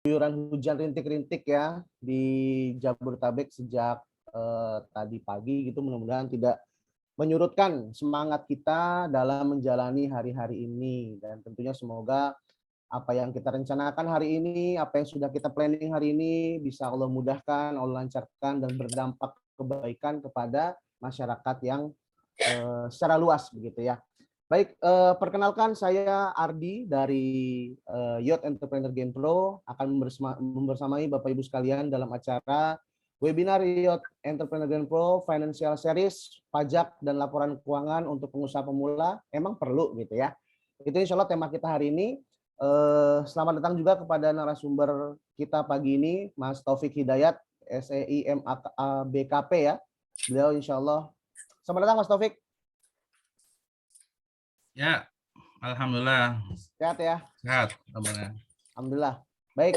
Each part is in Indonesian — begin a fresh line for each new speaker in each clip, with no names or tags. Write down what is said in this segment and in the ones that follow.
Guyuran hujan rintik-rintik ya di Jabodetabek sejak tadi pagi gitu, mudah-mudahan tidak menyurutkan semangat kita dalam menjalani hari-hari ini, dan tentunya semoga apa yang kita rencanakan hari ini, apa yang sudah kita planning hari ini bisa Allah mudahkan, Allah lancarkan dan berdampak kebaikan kepada masyarakat yang secara luas begitu ya. Baik, perkenalkan saya Ardi dari Youth Entrepreneur Genpro akan membersamai Bapak Ibu sekalian dalam acara webinar Youth Entrepreneur Genpro Financial Series pajak dan laporan keuangan untuk pengusaha pemula emang perlu gitu ya. Itu insya Allah tema kita hari ini. Selamat datang juga kepada narasumber kita pagi ini, Mas Taufik Hidayat, SEI MABKP ya. Beliau insya Allah. Selamat datang Mas Taufik.
Ya, alhamdulillah.
Sehat ya?
Sehat, kabarnya.
Alhamdulillah. Baik,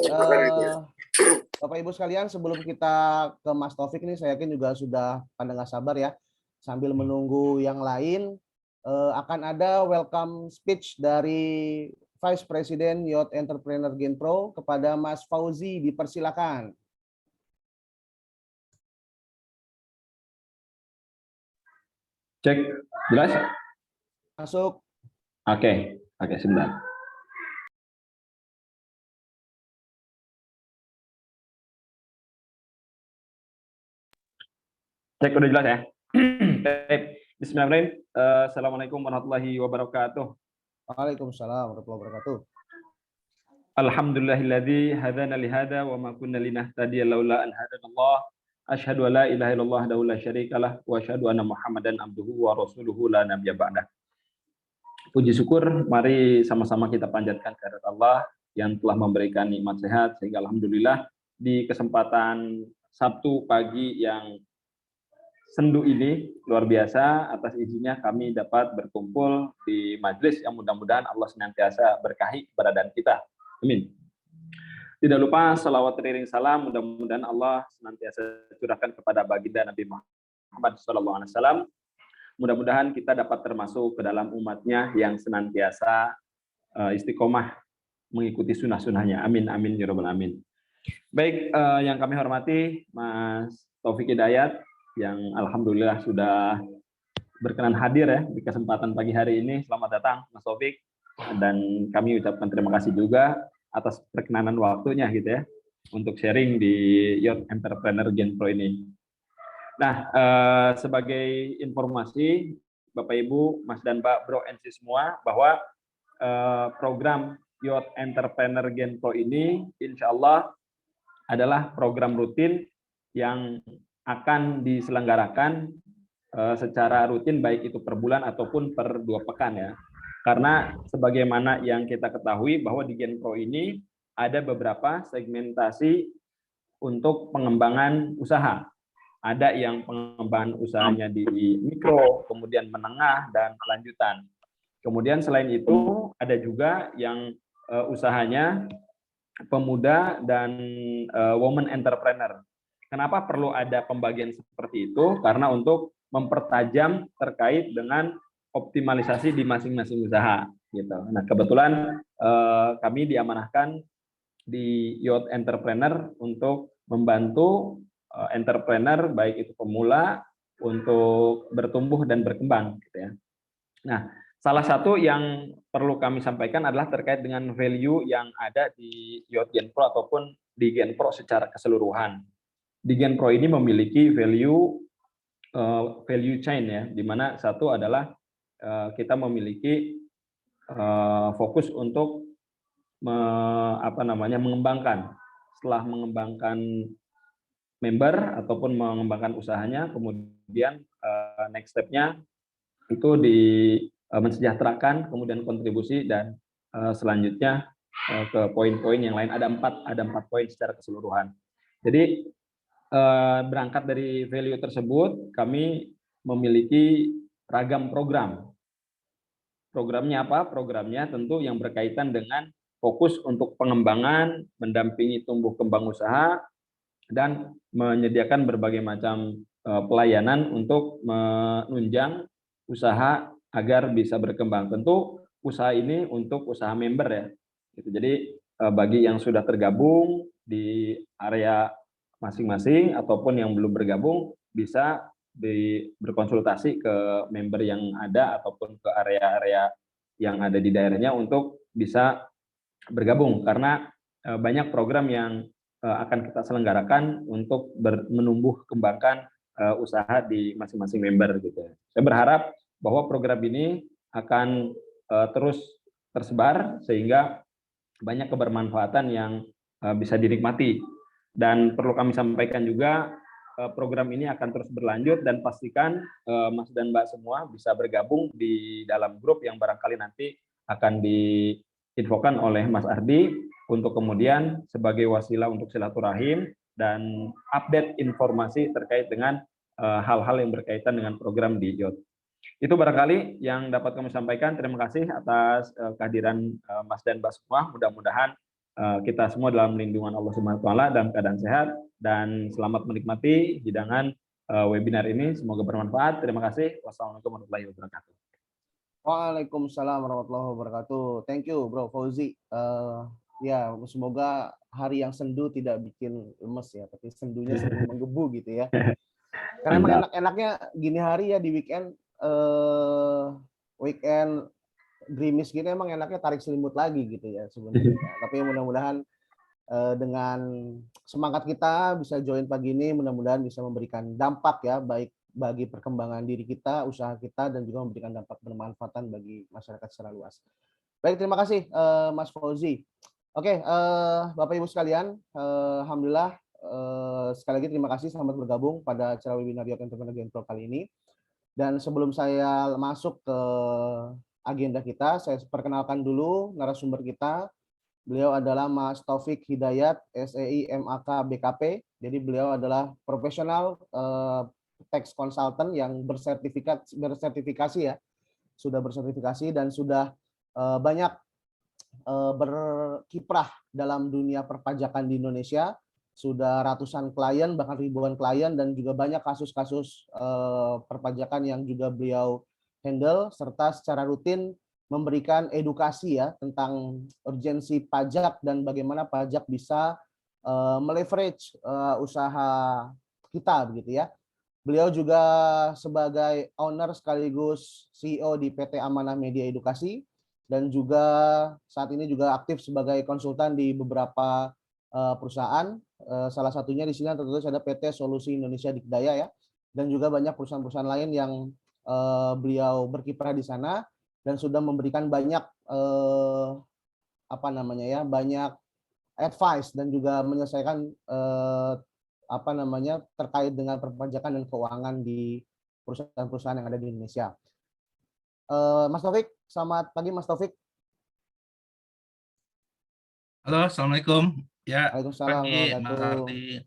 Bapak Ibu sekalian, sebelum kita ke Mas Taufik ini, saya yakin juga sudah pada nggak sabar ya. Sambil menunggu yang lain, akan ada welcome speech dari Vice President Youth Entrepreneur Genpro kepada Mas Fauzi, dipersilakan.
Cek, jelas?
Masuk.
Oke, sebentar. Cek, udah jelas ya? Bismillahirrahmanirrahim. Assalamualaikum warahmatullahi wabarakatuh.
Waalaikumsalam warahmatullahi wabarakatuh.
Alhamdulillahilladzi hadana lihada wa ma kunna linahtadiya laula an hadanallah. Asyhadu an la ilaha illallah wahdahu la syarikalah wa asyhadu anna Muhammadan abduhu wa rasuluhu la nabiyya ba'dah. Puji syukur, mari sama-sama kita panjatkan kehadirat Allah yang telah memberikan nikmat sehat, sehingga alhamdulillah di kesempatan Sabtu pagi yang sendu ini luar biasa, atas izinnya kami dapat berkumpul di majelis yang mudah-mudahan Allah senantiasa berkahi keberadaan kita. Amin. Tidak lupa salawat teriring salam, mudah-mudahan Allah senantiasa curahkan kepada baginda Nabi Muhammad SAW. Mudah-mudahan kita dapat termasuk ke dalam umatnya yang senantiasa istiqomah mengikuti sunnah-sunnahnya. Amin, amin, ya rabbal amin. Baik, yang kami hormati Mas Taufik Hidayat, yang alhamdulillah sudah berkenan hadir ya di kesempatan pagi hari ini. Selamat datang Mas Taufik, dan kami ucapkan terima kasih juga atas perkenanan waktunya gitu ya untuk sharing di Youth Entrepreneur Genpro ini. Nah, sebagai informasi Bapak Ibu, Mas dan Mbak, Bro and Sis semua, bahwa program Youth Entrepreneur Genpro ini insya Allah adalah program rutin yang akan diselenggarakan secara rutin, baik itu per bulan ataupun per 2 pekan ya. Karena sebagaimana yang kita ketahui bahwa di Genpro ini ada beberapa segmentasi untuk pengembangan usaha. Ada yang pengembangan usahanya di mikro, kemudian menengah, dan lanjutan. Kemudian selain itu ada juga yang usahanya pemuda dan woman entrepreneur. Kenapa perlu ada pembagian seperti itu? Karena untuk mempertajam terkait dengan optimalisasi di masing-masing usaha. Gitu. Nah, kebetulan kami diamanahkan di Youth Entrepreneur untuk membantu entrepreneur baik itu pemula untuk bertumbuh dan berkembang gitu ya. Nah, salah satu yang perlu kami sampaikan adalah terkait dengan value yang ada di Youth Genpro ataupun di Genpro secara keseluruhan. Di Genpro ini memiliki value chain ya, di mana satu adalah kita memiliki fokus untuk mengembangkan. Setelah mengembangkan member ataupun mengembangkan usahanya, kemudian next step-nya itu mensejahterakan, kemudian kontribusi, dan selanjutnya ke poin-poin yang lain. Ada empat poin secara keseluruhan. Jadi berangkat dari value tersebut, kami memiliki ragam program. Programnya apa? Programnya tentu yang berkaitan dengan fokus untuk pengembangan, mendampingi tumbuh kembang usaha, dan menyediakan berbagai macam pelayanan untuk menunjang usaha agar bisa berkembang. Tentu usaha ini untuk usaha member ya. Gitu. Jadi bagi yang sudah tergabung di area masing-masing ataupun yang belum bergabung bisa berkonsultasi ke member yang ada ataupun ke area-area yang ada di daerahnya untuk bisa bergabung, karena banyak program yang akan kita selenggarakan untuk menumbuh kembangkan usaha di masing-masing member gitu. Saya berharap bahwa program ini akan terus tersebar sehingga banyak kebermanfaatan yang bisa dinikmati. Dan perlu kami sampaikan juga, program ini akan terus berlanjut dan pastikan Mas dan Mbak semua bisa bergabung di dalam grup yang barangkali nanti akan diinfokan oleh Mas Ardi untuk kemudian sebagai wasilah untuk silaturahim dan update informasi terkait dengan hal-hal yang berkaitan dengan program di JOT. Itu barangkali yang dapat kami sampaikan. Terima kasih atas kehadiran Mas dan Mbak semua. Mudah-mudahan kita semua dalam lindungan Allah Subhanahu wa taala dalam keadaan sehat, dan selamat menikmati hidangan webinar ini. Semoga bermanfaat. Terima kasih. Wassalamualaikum warahmatullahi wabarakatuh.
Waalaikumsalam warahmatullahi wabarakatuh. Thank you, Bro Fauzi. Ya, semoga hari yang sendu tidak bikin lemes ya, tapi sendunya sendu menggebu gitu ya. Karena emang enak-enaknya gini hari ya, di weekend gerimis gini emang enaknya tarik selimut lagi gitu ya sebenarnya. Tapi mudah-mudahan dengan semangat kita bisa join pagi ini, mudah-mudahan bisa memberikan dampak ya, baik bagi perkembangan diri kita, usaha kita, dan juga memberikan dampak bermanfaatan bagi masyarakat secara luas. Baik, terima kasih Mas Fauzi. Oke, Bapak Ibu sekalian, alhamdulillah sekali lagi terima kasih selamat bergabung pada acara webinar Youth Entrepreneur Gain Pro kali ini. Dan sebelum saya masuk ke agenda kita, saya perkenalkan dulu narasumber kita. Beliau adalah Mas Taufik Hidayat, SEI MAK BKP. Jadi beliau adalah profesional tax consultant yang bersertifikasi ya, sudah bersertifikasi dan sudah banyak berkiprah dalam dunia perpajakan di Indonesia. Sudah ratusan klien, bahkan ribuan klien, dan juga banyak kasus-kasus perpajakan yang juga beliau handle, serta secara rutin memberikan edukasi ya tentang urgensi pajak dan bagaimana pajak bisa meleverage usaha kita begitu ya. Beliau juga sebagai owner sekaligus CEO di PT Amanah Media Edukasi, dan juga saat ini juga aktif sebagai konsultan di beberapa perusahaan. Salah satunya di sini tentu saja ada PT Solusi Indonesia Dikdaya ya, dan juga banyak perusahaan-perusahaan lain yang beliau berkiprah di sana dan sudah memberikan banyak banyak advice dan juga menyelesaikan terkait dengan perpajakan dan keuangan di perusahaan-perusahaan yang ada di Indonesia. Mas Taufik, selamat pagi Mas Taufik.
Halo, assalamualaikum. Ya,
Waalaikumsalam
pagi Mas
warahmatullahi.
Ardi.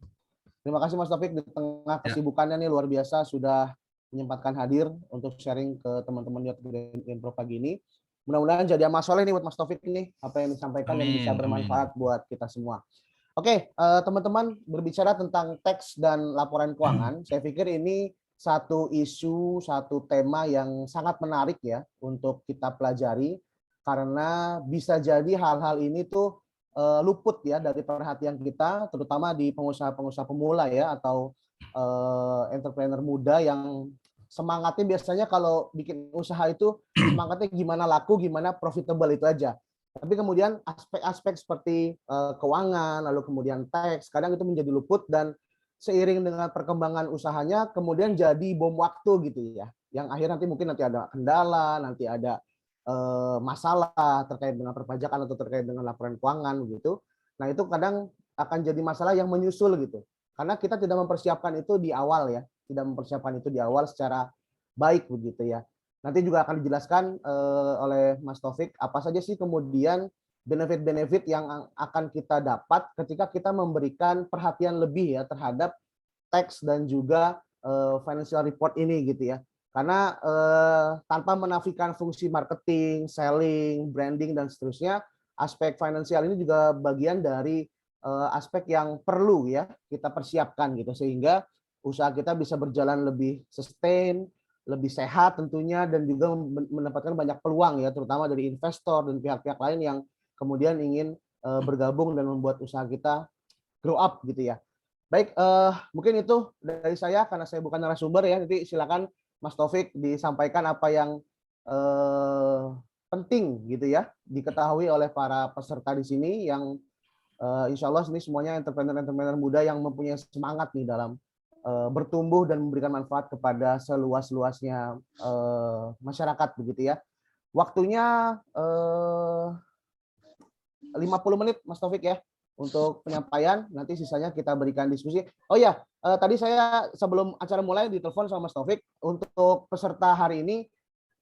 Terima kasih Mas Taufik, di tengah kesibukannya nih luar biasa sudah menyempatkan hadir untuk sharing ke teman-teman Youth Gain Pro pagi ini. Mudah-mudahan jadi amal soleh nih buat Mas Taufik nih, apa yang disampaikan dan bisa bermanfaat buat kita semua. Oke, teman-teman, berbicara tentang teks dan laporan keuangan, saya pikir ini satu isu, satu tema yang sangat menarik ya untuk kita pelajari, karena bisa jadi hal-hal ini tuh luput ya dari perhatian kita, terutama di pengusaha-pengusaha pemula ya, atau entrepreneur muda yang semangatnya biasanya kalau bikin usaha itu semangatnya gimana laku, gimana profitable itu aja. Tapi kemudian aspek-aspek seperti keuangan, lalu kemudian teks, kadang itu menjadi luput, dan seiring dengan perkembangan usahanya kemudian jadi bom waktu gitu ya. Yang akhirnya nanti ada kendala, nanti ada masalah terkait dengan perpajakan atau terkait dengan laporan keuangan begitu. Nah, itu kadang akan jadi masalah yang menyusul gitu. Karena kita tidak mempersiapkan itu di awal ya, tidak mempersiapkan itu di awal secara baik begitu ya. Nanti juga akan dijelaskan oleh Mas Taufik apa saja sih kemudian benefit-benefit yang akan kita dapat ketika kita memberikan perhatian lebih ya terhadap teks dan juga financial report ini gitu ya. Karena tanpa menafikan fungsi marketing, selling, branding, dan seterusnya, aspek finansial ini juga bagian dari aspek yang perlu ya kita persiapkan gitu, sehingga usaha kita bisa berjalan lebih sustain, lebih sehat tentunya, dan juga mendapatkan banyak peluang ya, terutama dari investor dan pihak-pihak lain yang kemudian ingin bergabung dan membuat usaha kita grow up gitu ya. Baik, mungkin itu dari saya karena saya bukan narasumber ya. Nanti silakan Mas Taufik disampaikan apa yang penting gitu ya diketahui oleh para peserta di sini yang insya Allah ini semuanya entrepreneur-entrepreneur muda yang mempunyai semangat nih dalam bertumbuh dan memberikan manfaat kepada seluas-luasnya masyarakat begitu ya. Waktunya 50 menit Mas Taufik ya untuk penyampaian, nanti sisanya kita berikan diskusi. Oh ya, tadi saya sebelum acara mulai ditelepon sama Mas Taufik untuk peserta hari ini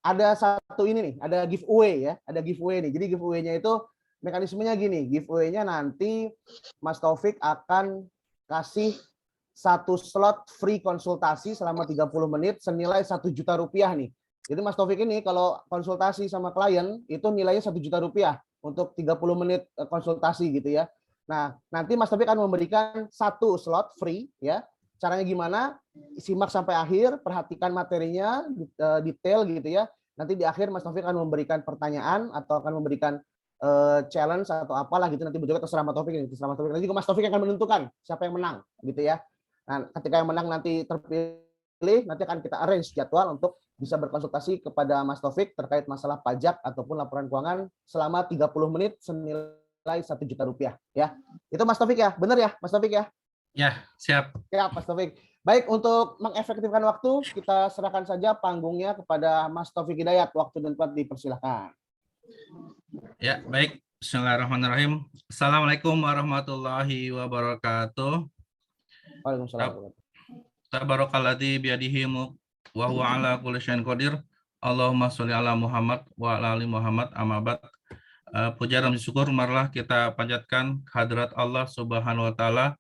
ada satu ini nih, ada giveaway ya, ada giveaway nih. Jadi giveaway-nya itu mekanismenya gini, giveaway-nya nanti Mas Taufik akan kasih satu slot free konsultasi selama 30 menit senilai 1 juta rupiah nih. Jadi Mas Taufik ini kalau konsultasi sama klien itu nilainya 1 juta rupiah untuk 30 menit konsultasi gitu ya. Nah, nanti Mas Taufik akan memberikan satu slot free ya. Caranya gimana? Simak sampai akhir, perhatikan materinya detail gitu ya. Nanti di akhir Mas Taufik akan memberikan pertanyaan atau akan memberikan challenge atau apalah gitu, nanti juga terserah Mas Taufik ini. Terserah Mas Taufik. Nanti Mas Taufik akan menentukan siapa yang menang gitu ya. Nah, ketika yang menang nanti terpilih, nanti akan kita arrange jadwal untuk bisa berkonsultasi kepada Mas Taufik terkait masalah pajak ataupun laporan keuangan selama 30 menit senilai 1 juta rupiah ya. Itu Mas Taufik ya, benar ya Mas Taufik ya?
Ya, siap.
Ya, Mas Taufik. Baik, untuk mengefektifkan waktu, kita serahkan saja panggungnya kepada Mas Taufik Hidayat. Waktu dan tempat dipersilahkan.
Ya, baik. Bismillahirrahmanirrahim. Assalamualaikum warahmatullahi wabarakatuh.
Waalaikumsalam.
Tabarakalladzi biyadihi mulk wa huwa ala kulli syai'in qadir. Allahumma sholli ala Muhammad wa ala ali Muhammad amma ba'd. Puja dan syukur marilah kita panjatkan kehadirat Allah Subhanahu wa taala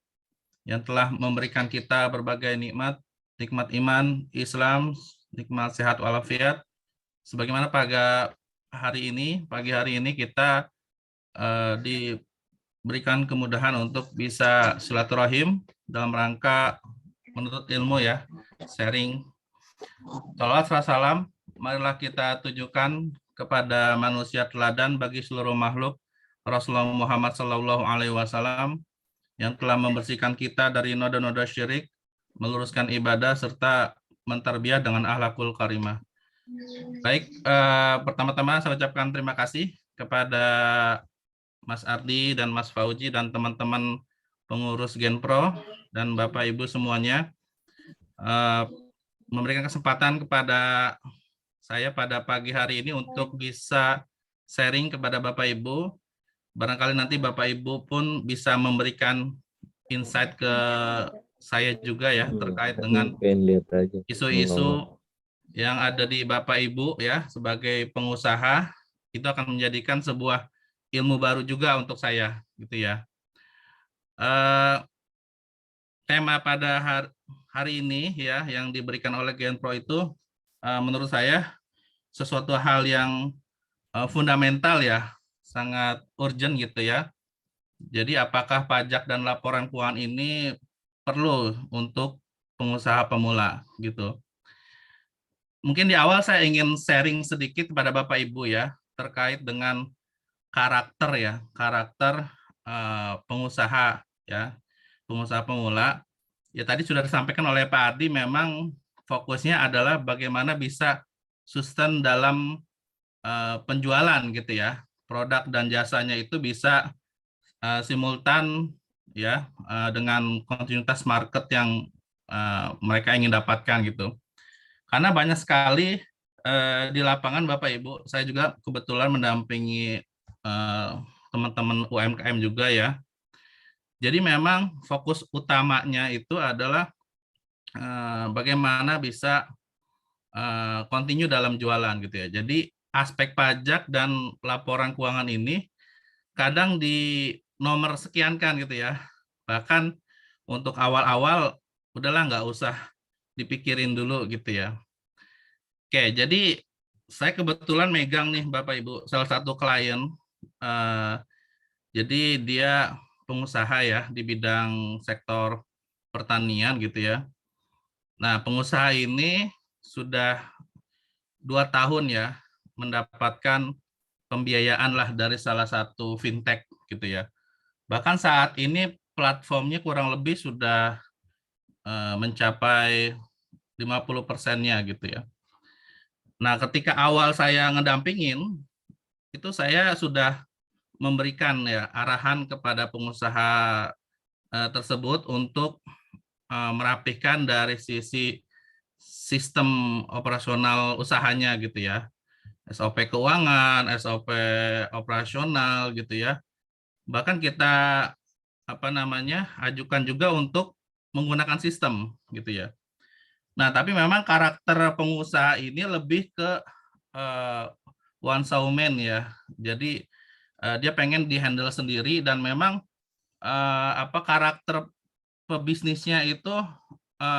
yang telah memberikan kita berbagai nikmat iman, Islam, nikmat sehat walafiat. Sebagaimana pagi hari ini kita diberikan kemudahan untuk bisa silaturahim dalam rangka menuntut ilmu ya, sharing. Salawat serta salam, marilah kita tujukan kepada manusia teladan bagi seluruh makhluk, Rasulullah Muhammad SAW, yang telah membersihkan kita dari noda-noda syirik, meluruskan ibadah, serta mentarbiyah dengan akhlakul karimah. Baik, pertama-tama saya ucapkan terima kasih kepada Mas Ardi dan Mas Fauji dan teman-teman pengurus Genpro dan Bapak Ibu semuanya memberikan kesempatan kepada saya pada pagi hari ini untuk bisa sharing kepada Bapak Ibu. Barangkali nanti Bapak Ibu pun bisa memberikan insight ke saya juga ya terkait dengan isu-isu yang ada di Bapak Ibu ya sebagai pengusaha, itu akan menjadikan sebuah ilmu baru juga untuk saya gitu ya. Tema pada hari ini ya yang diberikan oleh Genpro itu menurut saya sesuatu hal yang fundamental ya, sangat urgent gitu ya. Jadi apakah pajak dan laporan keuangan ini perlu untuk pengusaha pemula gitu. Mungkin di awal saya ingin sharing sedikit kepada Bapak Ibu ya terkait dengan karakter pengusaha ya, pengusaha pemula. Ya tadi sudah disampaikan oleh Pak Ardi, memang fokusnya adalah bagaimana bisa sustain dalam penjualan gitu ya, produk dan jasanya itu bisa simultan ya dengan kontinuitas market yang mereka ingin dapatkan gitu. Karena banyak sekali di lapangan Bapak Ibu, saya juga kebetulan mendampingi teman-teman UMKM juga ya. Jadi memang fokus utamanya itu adalah bagaimana bisa continue dalam jualan gitu ya. Jadi aspek pajak dan laporan keuangan ini kadang di nomor sekian kan gitu ya. Bahkan untuk awal-awal udahlah nggak usah dipikirin dulu gitu ya. Oke, jadi saya kebetulan megang nih Bapak Ibu salah satu klien. Jadi dia pengusaha ya di bidang sektor pertanian gitu ya. Nah, pengusaha ini sudah 2 tahun ya mendapatkan pembiayaan lah dari salah satu fintech gitu ya. Bahkan saat ini platformnya kurang lebih sudah mencapai 50%-nya gitu ya. Nah, ketika awal saya ngedampingin, itu saya sudah memberikan ya arahan kepada pengusaha tersebut untuk merapihkan dari sisi sistem operasional usahanya gitu ya. SOP keuangan, SOP operasional gitu ya. Bahkan kita ajukan juga untuk menggunakan sistem gitu ya. Nah, tapi memang karakter pengusaha ini lebih ke one showman ya. Jadi dia pengen di-handle sendiri dan memang karakter pebisnisnya itu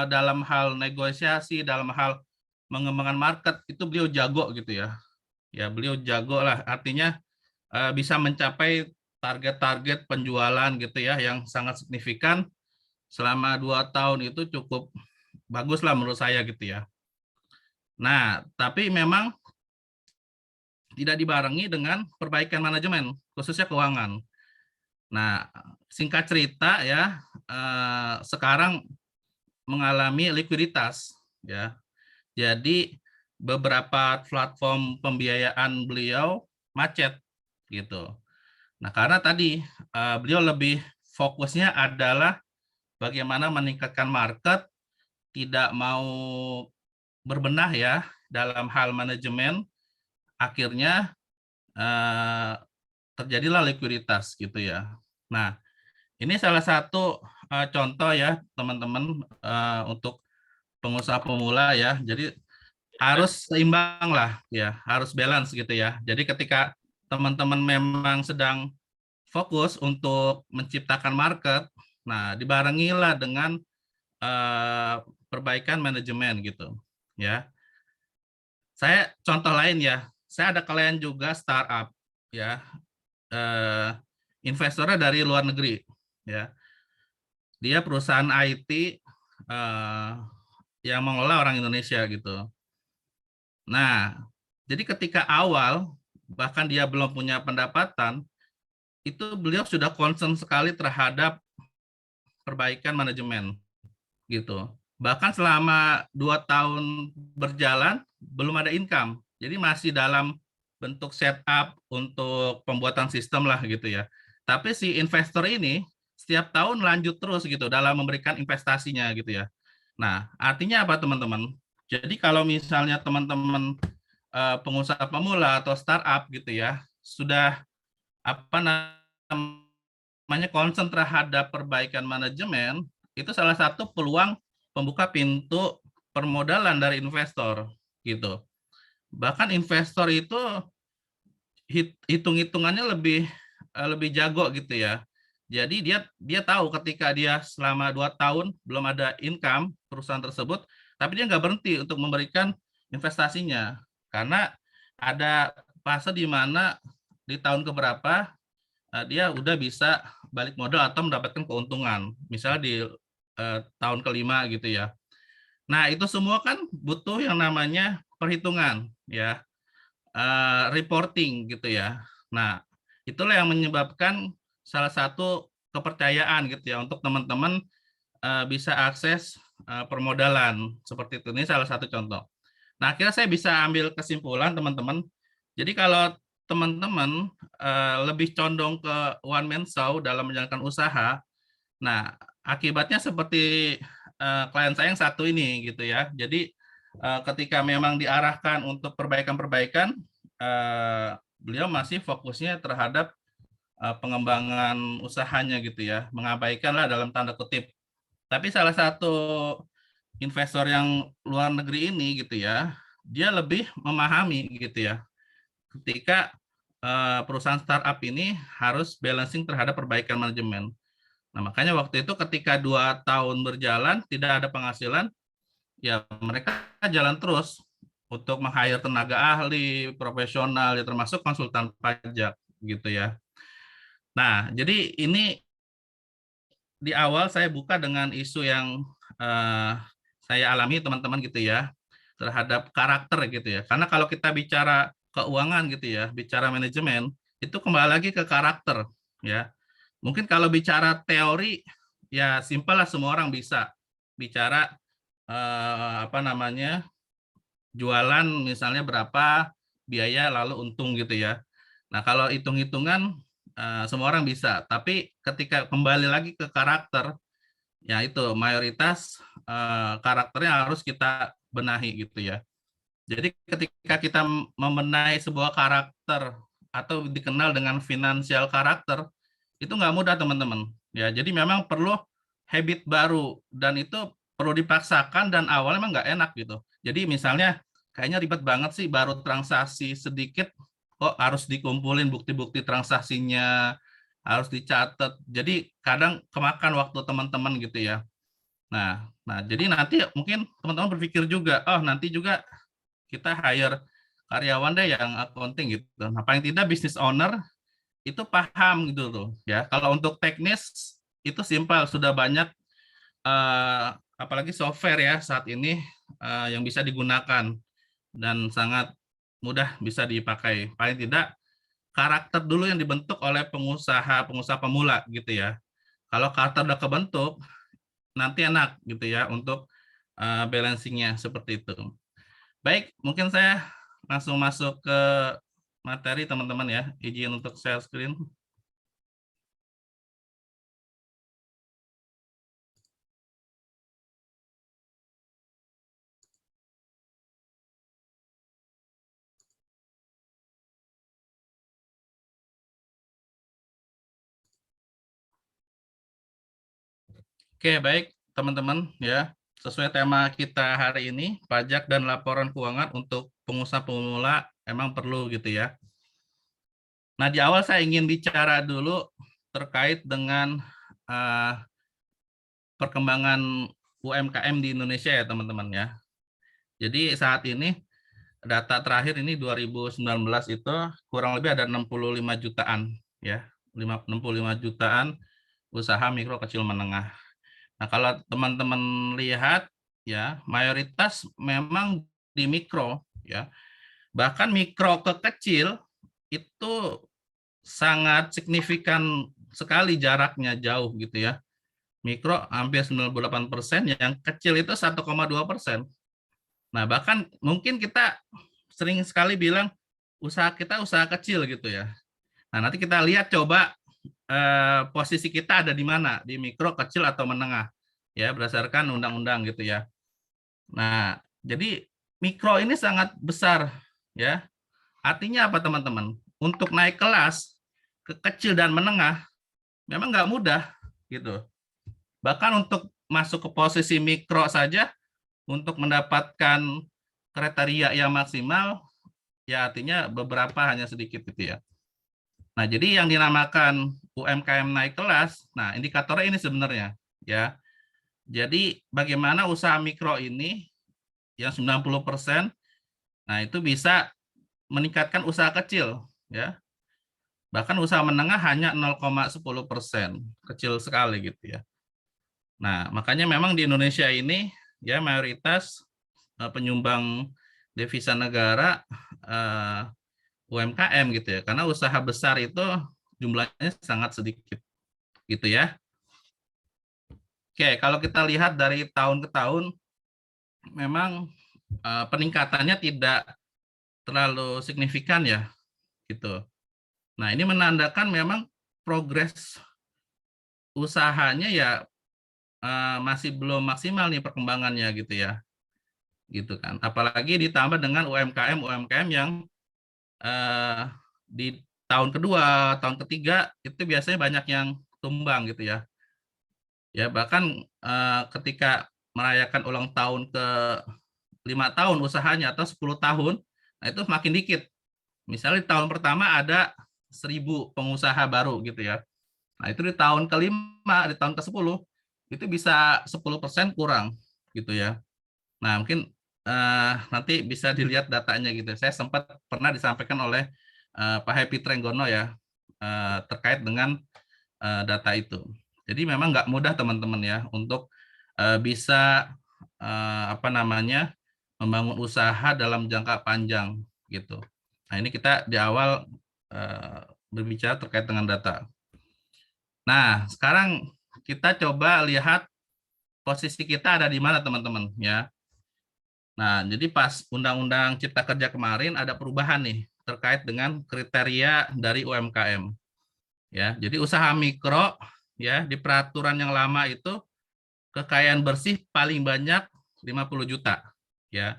dalam hal negosiasi, dalam hal mengembangkan market itu beliau jago gitu ya. Ya, beliau jago lah. Artinya bisa mencapai target-target penjualan gitu ya yang sangat signifikan selama 2 tahun itu cukup bagus lah menurut saya gitu ya. Nah, tapi memang tidak dibarengi dengan perbaikan manajemen, khususnya keuangan. Nah, singkat cerita ya, sekarang mengalami likuiditas ya. Jadi beberapa platform pembiayaan beliau macet gitu. Nah, karena tadi beliau lebih fokusnya adalah bagaimana meningkatkan market, tidak mau berbenah ya dalam hal manajemen, akhirnya terjadilah likuiditas gitu ya. Nah, ini salah satu contoh ya teman-teman untuk pengusaha pemula ya. Jadi harus seimbang lah ya, harus balance gitu ya. Jadi ketika teman-teman memang sedang fokus untuk menciptakan market, nah dibarengilah dengan perbaikan manajemen gitu ya. Saya contoh lain ya, saya ada klien juga startup ya, investornya dari luar negeri ya. Dia perusahaan IT yang mengelola orang Indonesia gitu. Nah, jadi ketika awal bahkan dia belum punya pendapatan, itu beliau sudah concern sekali terhadap perbaikan manajemen gitu. Bahkan selama 2 tahun berjalan belum ada income. Jadi masih dalam bentuk setup untuk pembuatan sistem lah gitu ya. Tapi si investor ini setiap tahun lanjut terus gitu dalam memberikan investasinya gitu ya. Nah, artinya apa teman-teman? Jadi kalau misalnya teman-teman pengusaha pemula atau startup gitu ya, sudah apa namanya concern terhadap perbaikan manajemen, itu salah satu peluang pembuka pintu permodalan dari investor gitu. Bahkan investor itu hitung-hitungannya lebih jago gitu ya. Jadi dia tahu ketika dia selama 2 tahun belum ada income perusahaan tersebut, tapi dia nggak berhenti untuk memberikan investasinya. Karena ada fase di mana di tahun keberapa dia udah bisa balik modal atau mendapatkan keuntungan. Misalnya di tahun kelima gitu ya. Nah, itu semua kan butuh yang namanya perhitungan ya, reporting gitu ya. Nah, itulah yang menyebabkan salah satu kepercayaan gitu ya untuk teman-teman bisa akses permodalan seperti itu. Ini salah satu contoh. Nah, akhirnya saya bisa ambil kesimpulan teman-teman. Jadi kalau teman-teman lebih condong ke one man show dalam menjalankan usaha, nah akibatnya seperti klien saya yang satu ini gitu ya. Jadi ketika memang diarahkan untuk perbaikan-perbaikan, beliau masih fokusnya terhadap pengembangan usahanya gitu ya, mengabaikanlah dalam tanda kutip. Tapi salah satu investor yang luar negeri ini gitu ya, dia lebih memahami gitu ya, ketika perusahaan startup ini harus balancing terhadap perbaikan manajemen. Nah, makanya waktu itu ketika 2 tahun berjalan tidak ada penghasilan, ya mereka jalan terus untuk meng-hire tenaga ahli, profesional, ya termasuk konsultan pajak gitu ya. Nah, jadi ini di awal saya buka dengan isu yang saya alami teman-teman gitu ya, terhadap karakter gitu ya. Karena kalau kita bicara keuangan gitu ya, bicara manajemen, itu kembali lagi ke karakter ya. Mungkin kalau bicara teori, ya simpel lah, semua orang bisa bicara apa namanya, jualan misalnya berapa biaya lalu untung gitu ya. Nah kalau hitung-hitungan semua orang bisa, tapi ketika kembali lagi ke karakter, ya itu mayoritas karakternya harus kita benahi gitu ya. Jadi ketika kita membenahi sebuah karakter atau dikenal dengan financial karakter, itu nggak mudah teman-teman. Ya, jadi memang perlu habit baru dan itu perlu dipaksakan dan awalnya memang nggak enak gitu. Jadi misalnya kayaknya ribet banget sih, baru transaksi sedikit kok harus dikumpulin bukti-bukti transaksinya, harus dicatat. Jadi kadang kemakan waktu teman-teman gitu ya. Nah, jadi nanti mungkin teman-teman berpikir juga, oh nanti juga kita hire karyawan deh yang accounting gitu. Nah, paling tidak business owner itu paham gitu loh ya. Kalau untuk teknis itu simpel, sudah banyak apalagi software ya saat ini yang bisa digunakan dan sangat mudah bisa dipakai. Paling tidak karakter dulu yang dibentuk oleh pengusaha pemula gitu ya. Kalau karakter udah kebentuk, nanti enak gitu ya untuk balancing-nya seperti itu. Baik, mungkin saya langsung masuk ke materi teman-teman ya. Izin untuk share screen. Oke, baik teman-teman ya. Sesuai tema kita hari ini, pajak dan laporan keuangan untuk pengusaha pemula emang perlu gitu ya. Nah, di awal saya ingin bicara dulu terkait dengan perkembangan UMKM di Indonesia ya teman-teman ya. Jadi saat ini data terakhir ini 2019 itu kurang lebih ada 65 jutaan ya. 65 jutaan usaha mikro kecil menengah. Nah, kalau teman-teman lihat ya, mayoritas memang di mikro ya. Bahkan mikro ke kecil itu sangat signifikan sekali jaraknya, jauh gitu ya. Mikro hampir 98%, yang kecil itu 1,2%. Nah, bahkan mungkin kita sering sekali bilang usaha kita usaha kecil gitu ya. Nah, nanti kita lihat coba posisi kita ada di mana, di mikro, kecil atau menengah ya, berdasarkan undang-undang gitu ya. Nah, jadi mikro ini sangat besar ya. Artinya apa teman-teman? Untuk naik kelas ke kecil dan menengah memang nggak mudah gitu. Bahkan untuk masuk ke posisi mikro saja, untuk mendapatkan kriteria yang maksimal, ya artinya beberapa hanya sedikit gitu ya. Nah, jadi yang dinamakan UMKM naik kelas, nah indikatornya ini sebenarnya ya. Jadi bagaimana usaha mikro ini yang 90%, nah itu bisa meningkatkan usaha kecil ya. Bahkan usaha menengah hanya 0,10%, kecil sekali gitu ya. Nah, makanya memang di Indonesia ini ya mayoritas penyumbang devisa negara UMKM gitu ya. Karena usaha besar itu jumlahnya sangat sedikit gitu ya. Oke, kalau kita lihat dari tahun ke tahun memang peningkatannya tidak terlalu signifikan ya gitu. Nah, ini menandakan memang progres usahanya ya masih belum maksimal nih perkembangannya gitu ya. Gitu kan. Apalagi ditambah dengan UMKM yang di tahun kedua, tahun ketiga itu biasanya banyak yang tumbang gitu ya. Ya bahkan ketika merayakan ulang tahun ke 5 tahun usahanya atau 10 tahun, nah itu makin dikit. Misalnya di tahun pertama ada 1.000 pengusaha baru gitu ya. Nah itu di tahun kelima, di tahun ke-10 itu bisa 10% kurang gitu ya. Nah mungkin nanti bisa dilihat datanya gitu. Saya sempat pernah disampaikan oleh Pak Happy Trenggono ya terkait dengan data itu. Jadi memang nggak mudah teman-teman ya untuk bisa apa namanya membangun usaha dalam jangka panjang gitu. Nah ini kita di awal berbicara terkait dengan data. Nah, sekarang kita coba lihat posisi kita ada di mana, teman-teman, ya. Nah, jadi pas Undang-Undang Cipta Kerja kemarin ada perubahan nih terkait dengan kriteria dari UMKM. Ya, jadi usaha mikro ya di peraturan yang lama itu kekayaan bersih paling banyak 50 juta, ya.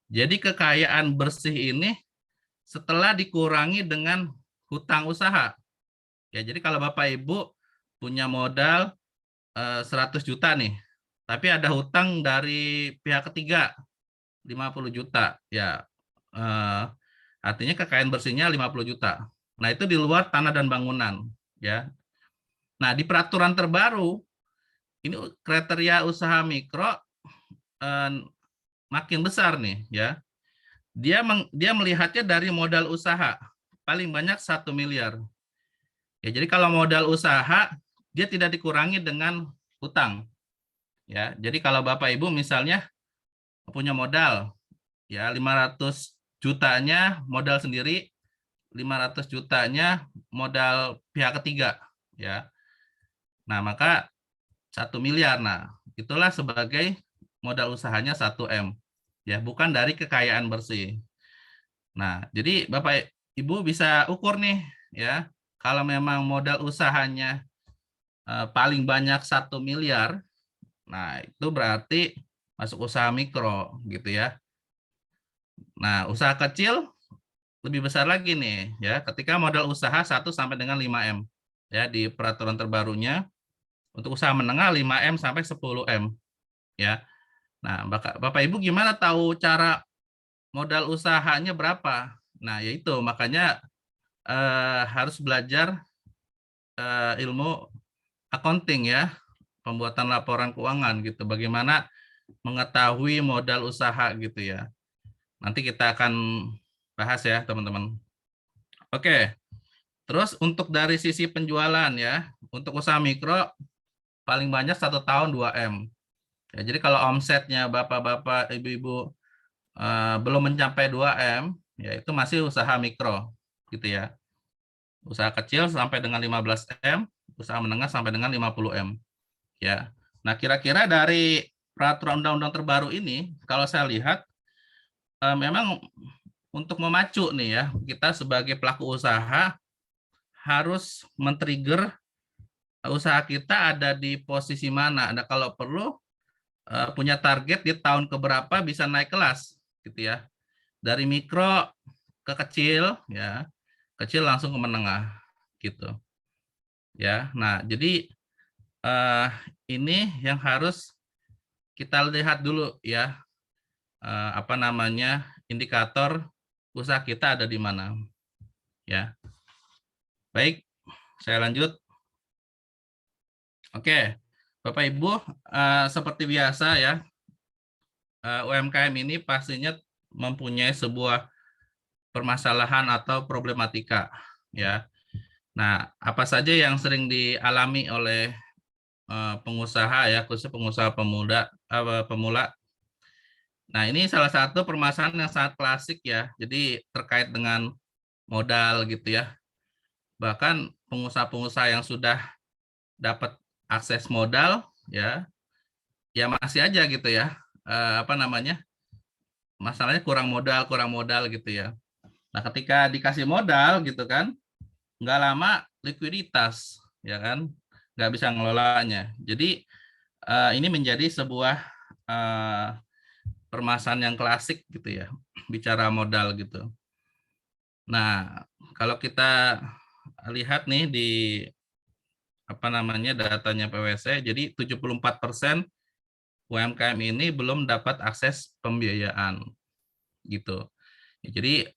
Jadi kekayaan bersih ini setelah dikurangi dengan hutang usaha. Ya, jadi kalau Bapak Ibu punya modal 100 juta nih, tapi ada hutang dari pihak ketiga 50 juta, ya artinya kekayaan bersihnya 50 juta. Nah, itu di luar tanah dan bangunan, ya. Nah, di peraturan terbaru ini kriteria usaha mikro makin besar nih, ya. Dia melihatnya dari modal usaha paling banyak 1 miliar. Ya, jadi kalau modal usaha dia tidak dikurangi dengan hutang. Ya, jadi kalau Bapak Ibu misalnya punya modal ya 500 jutanya modal sendiri, 500 jutanya modal pihak ketiga, ya. Nah, maka 1 miliar. Nah, itulah sebagai modal usahanya 1 M. Ya, bukan dari kekayaan bersih. Nah, jadi Bapak Ibu bisa ukur nih, ya. Kalau memang modal usahanya paling banyak 1 miliar, nah itu berarti masuk usaha mikro, gitu ya. Nah, usaha kecil lebih besar lagi nih, ya. Ketika modal usaha 1 sampai dengan 5 M, ya, di peraturan terbarunya. Untuk usaha menengah 5 M sampai 10 M, ya. Nah, Bapak Ibu gimana tahu cara modal usahanya berapa? Nah, yaitu makanya harus belajar ilmu accounting, ya, pembuatan laporan keuangan gitu. Bagaimana mengetahui modal usaha gitu ya. Nanti kita akan bahas ya, teman-teman. Oke. Terus untuk dari sisi penjualan, ya, untuk usaha mikro paling banyak 1 tahun 2 M. Ya, jadi kalau omsetnya Bapak-bapak, Ibu-ibu belum mencapai 2 M, ya itu masih usaha mikro, gitu ya. Usaha kecil sampai dengan 15 M, usaha menengah sampai dengan 50 M. Ya. Nah, kira-kira dari peraturan undang-undang terbaru ini, kalau saya lihat memang untuk memacu nih ya, kita sebagai pelaku usaha harus men-trigger usaha kita ada di posisi mana. Nah, kalau perlu punya target di tahun keberapa bisa naik kelas, gitu ya. Dari mikro ke kecil, ya, kecil langsung ke menengah, gitu. Ya, nah jadi ini yang harus kita lihat dulu ya, apa namanya indikator usaha kita ada di mana, ya. Baik, saya lanjut. Oke, Bapak Ibu, seperti biasa ya, UMKM ini pastinya mempunyai sebuah permasalahan atau problematika, ya. Nah, apa saja yang sering dialami oleh pengusaha ya, khususnya pengusaha pemula. Nah, ini salah satu permasalahan yang sangat klasik ya. Jadi terkait dengan modal gitu ya. Bahkan pengusaha-pengusaha yang sudah dapat akses modal ya, ya masih aja gitu ya. Apa namanya? Masalahnya kurang modal gitu ya. Nah, ketika dikasih modal gitu kan, nggak lama likuiditas, ya kan, nggak bisa ngelolanya. Jadi ini menjadi sebuah permasalahan yang klasik gitu ya, bicara modal gitu. Nah, kalau kita lihat nih di apa namanya datanya PwC, jadi 74% UMKM ini belum dapat akses pembiayaan gitu. Jadi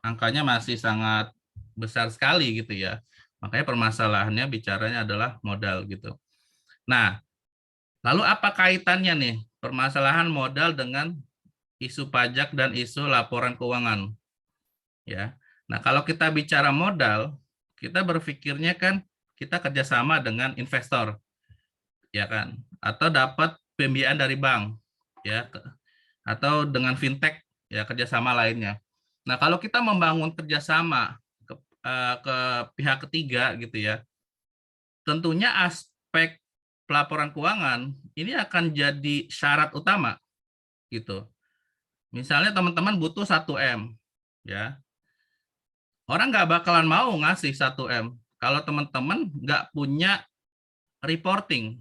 angkanya masih sangat besar sekali gitu ya. Makanya permasalahannya bicaranya adalah modal gitu. Nah, lalu apa kaitannya nih permasalahan modal dengan isu pajak dan isu laporan keuangan? Ya. Nah, kalau kita bicara modal, kita berpikirnya kan kita kerjasama dengan investor, ya kan? Atau dapat pembiayaan dari bank, ya, atau dengan fintech, ya kerjasama lainnya. Nah, kalau kita membangun kerjasama ke pihak ketiga gitu ya, tentunya aspek pelaporan keuangan ini akan jadi syarat utama gitu. Misalnya teman-teman butuh 1M, ya. Orang nggak bakalan mau ngasih 1M kalau teman-teman nggak punya reporting,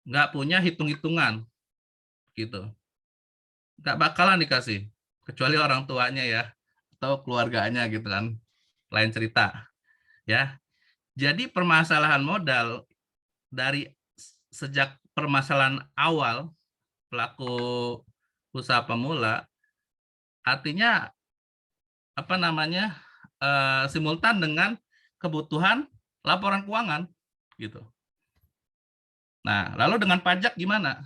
nggak punya hitung-hitungan, gitu. Nggak bakalan dikasih, kecuali orang tuanya ya, atau keluarganya gitu kan, lain cerita, ya. Jadi permasalahan modal dari sejak permasalahan awal pelaku usaha pemula, artinya apa namanya simultan dengan kebutuhan laporan keuangan gitu. Nah, lalu dengan pajak gimana?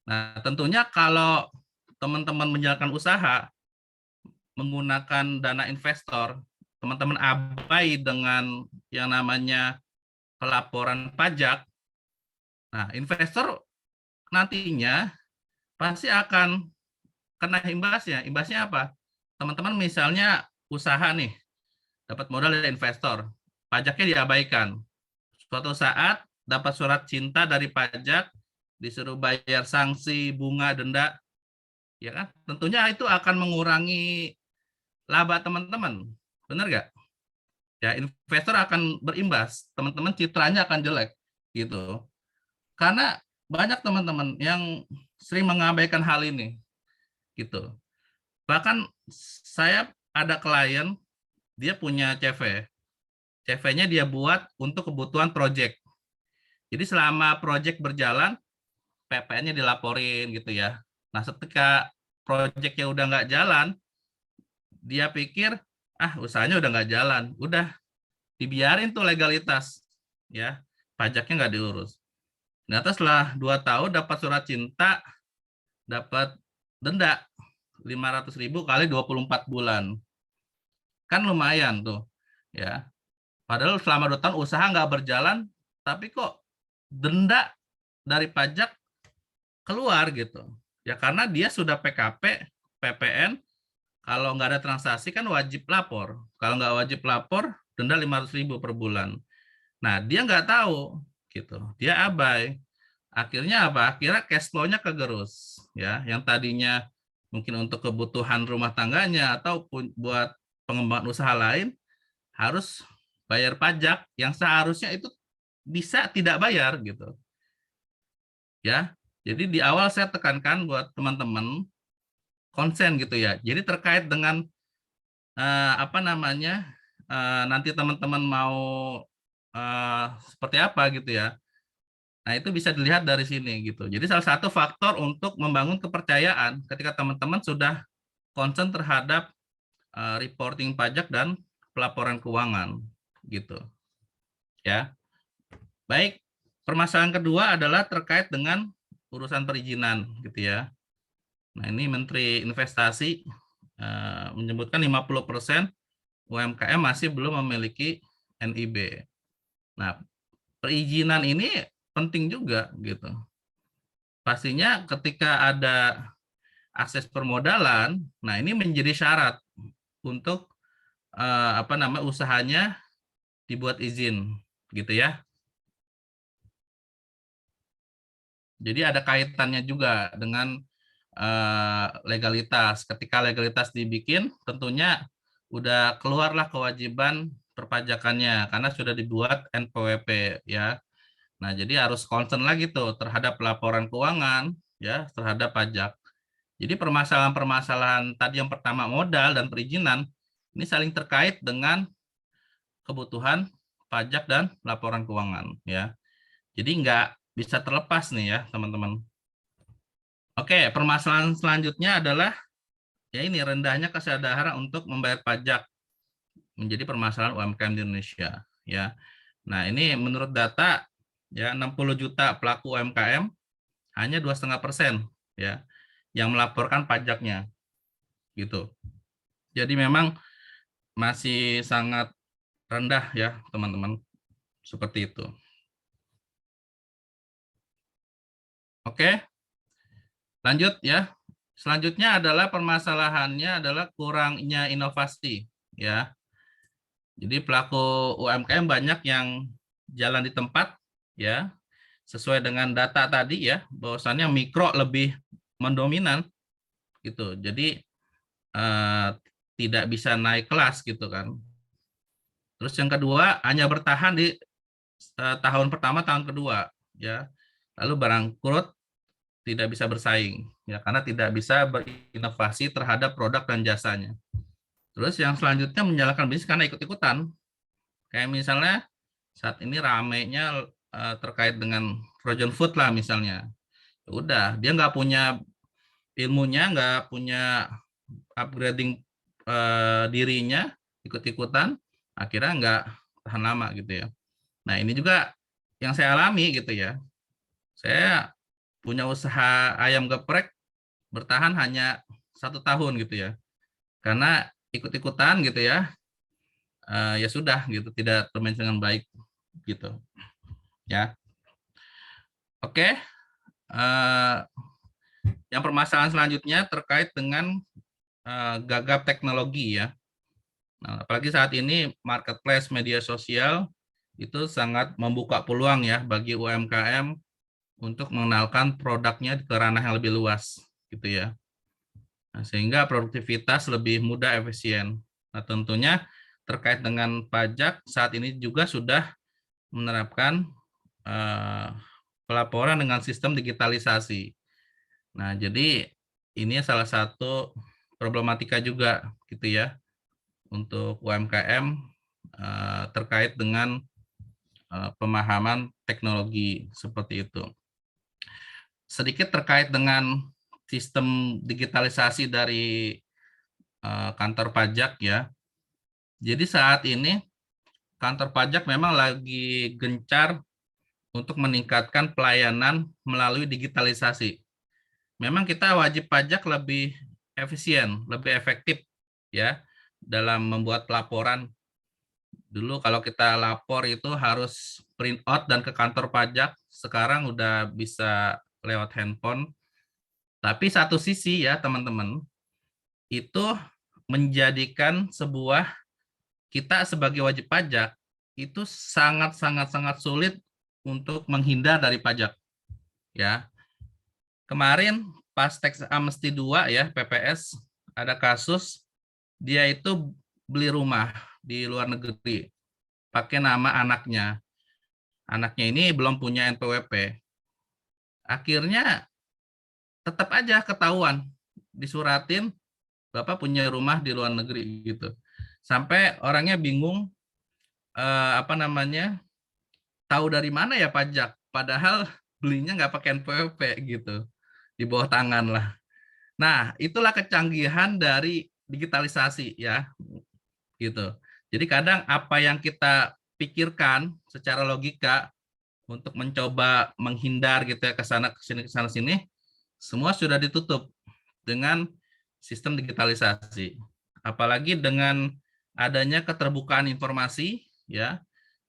Nah, tentunya kalau teman-teman menjalankan usaha menggunakan dana investor, teman-teman abai dengan yang namanya pelaporan pajak. Nah, investor nantinya pasti akan kena imbasnya. Imbasnya apa? Teman-teman misalnya usaha nih, dapat modal dari investor, pajaknya diabaikan. Suatu saat dapat surat cinta dari pajak, disuruh bayar sanksi, bunga, denda, ya kan? Tentunya itu akan mengurangi laba teman-teman, benar nggak? Ya, investor akan berimbas, teman-teman citranya akan jelek, gitu. Karena banyak teman-teman yang sering mengabaikan hal ini, gitu. Bahkan saya ada klien, dia punya CV. CV-nya dia buat untuk kebutuhan project. Jadi selama project berjalan, PPN-nya dilaporin gitu ya. Nah, ketika project-nya udah nggak jalan, dia pikir, usahanya udah nggak jalan. Udah, dibiarin tuh legalitas. Ya, pajaknya nggak diurus. Ternyata setelah 2 tahun dapat surat cinta, dapat denda 500.000 kali 24 bulan. Kan lumayan tuh. Ya. Padahal selama 2 tahun usaha nggak berjalan, tapi kok denda dari pajak keluar gitu. Ya karena dia sudah PKP, PPN, kalau nggak ada transaksi kan wajib lapor. Kalau nggak wajib lapor, denda 500.000 per bulan. Nah, dia nggak tahu gitu. Dia abai. Akhirnya apa? Akhirnya cash flow-nya kegerus. Ya, yang tadinya mungkin untuk kebutuhan rumah tangganya ataupun buat pengembangan usaha lain, harus bayar pajak yang seharusnya itu bisa tidak bayar gitu. Ya. Jadi di awal saya tekankan buat teman-teman konsen gitu ya. Jadi terkait dengan apa namanya nanti teman-teman mau seperti apa gitu ya. Nah, itu bisa dilihat dari sini gitu. Jadi salah satu faktor untuk membangun kepercayaan ketika teman-teman sudah konsen terhadap reporting pajak dan pelaporan keuangan gitu. Ya. Baik, permasalahan kedua adalah terkait dengan urusan perizinan gitu ya. Nah, ini Menteri Investasi menyebutkan 50% UMKM masih belum memiliki NIB. Nah, perizinan ini penting juga gitu. Pastinya ketika ada akses permodalan, nah ini menjadi syarat untuk apa namanya usahanya dibuat izin gitu ya. Jadi ada kaitannya juga dengan legalitas. Ketika legalitas dibikin, tentunya udah keluarlah kewajiban perpajakannya karena sudah dibuat NPWP ya. Nah, jadi harus concern lagi tuh terhadap laporan keuangan ya, terhadap pajak. Jadi permasalahan-permasalahan tadi yang pertama modal dan perizinan ini saling terkait dengan kebutuhan pajak dan laporan keuangan ya. Jadi nggak bisa terlepas nih ya, teman-teman. Oke, permasalahan selanjutnya adalah ya ini rendahnya kesadaran untuk membayar pajak menjadi permasalahan UMKM di Indonesia ya. Nah, ini menurut data ya 60 juta pelaku UMKM hanya 2,5% ya yang melaporkan pajaknya gitu. Jadi memang masih sangat rendah ya, teman-teman. Seperti itu. Oke. Lanjut ya. Selanjutnya adalah permasalahannya adalah kurangnya inovasi ya. Jadi pelaku UMKM banyak yang jalan di tempat ya, sesuai dengan data tadi ya, bahwasannya mikro lebih mendominan gitu. Jadi tidak bisa naik kelas gitu kan. Terus yang kedua hanya bertahan di tahun pertama, tahun kedua ya. Lalu bangkrut, tidak bisa bersaing ya, karena tidak bisa berinovasi terhadap produk dan jasanya. Terus yang selanjutnya menjalankan bisnis karena ikut-ikutan. Kayak misalnya saat ini ramenya terkait dengan frozen food lah misalnya. Udah, dia nggak punya ilmunya, nggak punya upgrading dirinya, ikut-ikutan, akhirnya nggak tahan lama gitu ya. Nah ini juga yang saya alami gitu ya. Saya punya usaha ayam geprek bertahan hanya 1 tahun gitu ya. Karena ikut-ikutan gitu ya, ya sudah gitu, tidak bermain dengan baik gitu ya. Oke, yang permasalahan selanjutnya terkait dengan gagap teknologi ya. Nah, apalagi saat ini marketplace media sosial itu sangat membuka peluang ya bagi UMKM untuk mengenalkan produknya ke ranah yang lebih luas gitu ya. Nah, sehingga produktivitas lebih mudah, efisien. Nah, tentunya terkait dengan pajak saat ini juga sudah menerapkan pelaporan dengan sistem digitalisasi. Nah, jadi ini salah satu problematika juga gitu ya untuk UMKM terkait dengan pemahaman teknologi seperti itu. Sedikit terkait dengan sistem digitalisasi dari kantor pajak ya. Jadi saat ini kantor pajak memang lagi gencar untuk meningkatkan pelayanan melalui digitalisasi. Memang kita wajib pajak lebih efisien, lebih efektif ya dalam membuat laporan. Dulu kalau kita lapor itu harus print out dan ke kantor pajak, sekarang udah bisa lewat handphone. Tapi satu sisi ya teman-teman, itu menjadikan sebuah kita sebagai wajib pajak itu sangat sulit untuk menghindar dari pajak. Ya. Kemarin pas tax amnesty 2 ya, PPS, ada kasus dia itu beli rumah di luar negeri pakai nama anaknya. Anaknya ini belum punya NPWP. Akhirnya tetap aja ketahuan, disuratin Bapak punya rumah di luar negeri gitu. Sampai orangnya bingung tahu dari mana ya pajak, padahal belinya nggak pakai NPWP gitu, di bawah tangan lah. Nah, itulah kecanggihan dari digitalisasi ya, gitu. Jadi kadang apa yang kita pikirkan secara logika untuk mencoba menghindar gitu ya ke sana sini, semua sudah ditutup dengan sistem digitalisasi. Apalagi dengan adanya keterbukaan informasi ya,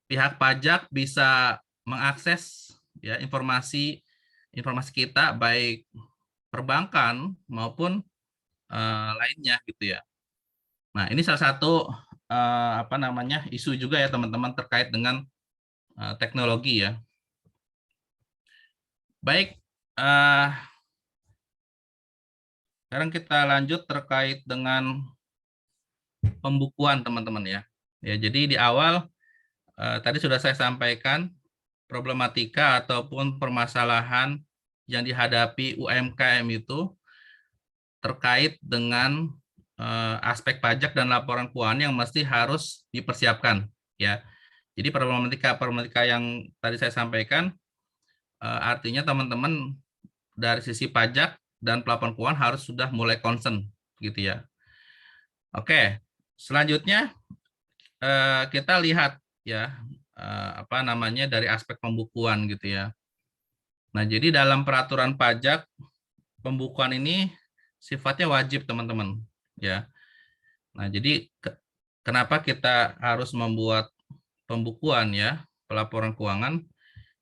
pihak pajak bisa mengakses ya informasi kita baik perbankan maupun lainnya gitu ya. Nah, ini salah satu isu juga ya teman-teman terkait dengan teknologi ya. Baik, sekarang kita lanjut terkait dengan pembukuan teman-teman ya. Ya, jadi di awal tadi sudah saya sampaikan problematika ataupun permasalahan yang dihadapi UMKM itu terkait dengan aspek pajak dan laporan keuangan yang mesti harus dipersiapkan ya. Jadi problematika yang tadi saya sampaikan artinya teman-teman dari sisi pajak dan pelaporan keuangan harus sudah mulai concern gitu ya. Oke, selanjutnya kita lihat ya dari aspek pembukuan gitu ya. Nah, jadi dalam peraturan pajak pembukuan ini sifatnya wajib teman-teman ya. Nah, jadi kenapa kita harus membuat pembukuan ya, pelaporan keuangan?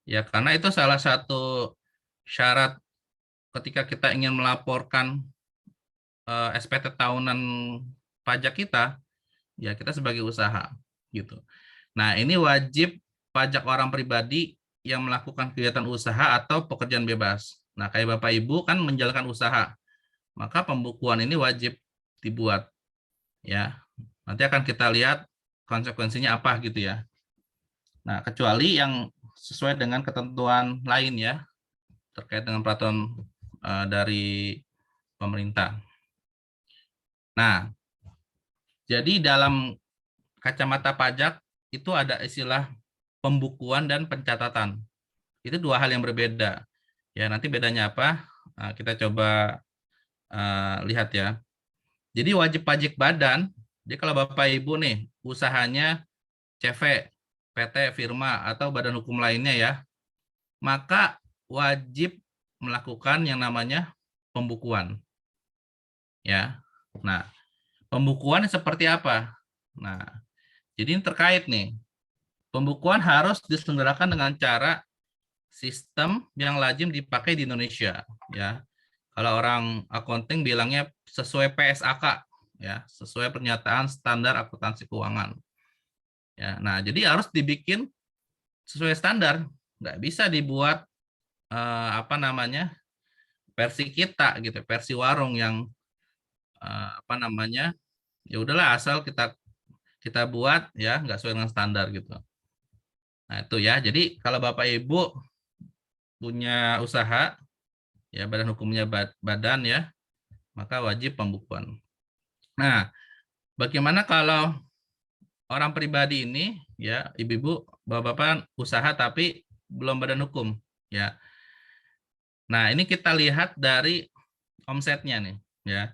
Ya karena itu salah satu syarat ketika kita ingin melaporkan SPT tahunan pajak kita, ya kita sebagai usaha gitu. Nah, ini wajib pajak orang pribadi yang melakukan kegiatan usaha atau pekerjaan bebas. Nah, kayak Bapak Ibu kan menjalankan usaha, maka pembukuan ini wajib dibuat. Ya, nanti akan kita lihat konsekuensinya apa gitu ya. Nah, kecuali yang sesuai dengan ketentuan lain ya, terkait dengan peraturan dari pemerintah. Nah, jadi dalam kacamata pajak itu ada istilah pembukuan dan pencatatan. Itu dua hal yang berbeda. Ya, nanti bedanya apa? Kita coba lihat ya. Jadi wajib pajak badan, jadi kalau Bapak Ibu nih usahanya CV, PT, firma, atau badan hukum lainnya ya, maka wajib melakukan yang namanya pembukuan. Ya. Nah, pembukuan seperti apa? Nah, jadi ini terkait nih. Pembukuan harus diselenggarakan dengan cara sistem yang lazim dipakai di Indonesia. Ya, kalau orang accounting bilangnya sesuai PSAK, ya, sesuai pernyataan standar akuntansi keuangan. Ya, nah jadi harus dibikin sesuai standar, nggak bisa dibuat apa namanya versi kita gitu, versi warung yang apa namanya ya udahlah asal kita buat ya nggak sesuai dengan standar gitu. Nah itu ya, jadi kalau Bapak Ibu punya usaha, ya badan hukumnya badan ya, maka wajib pembukuan. Nah, bagaimana kalau orang pribadi ini, ya ibu-ibu, bapak-bapak usaha tapi belum badan hukum, ya. Nah ini kita lihat dari omsetnya nih, ya.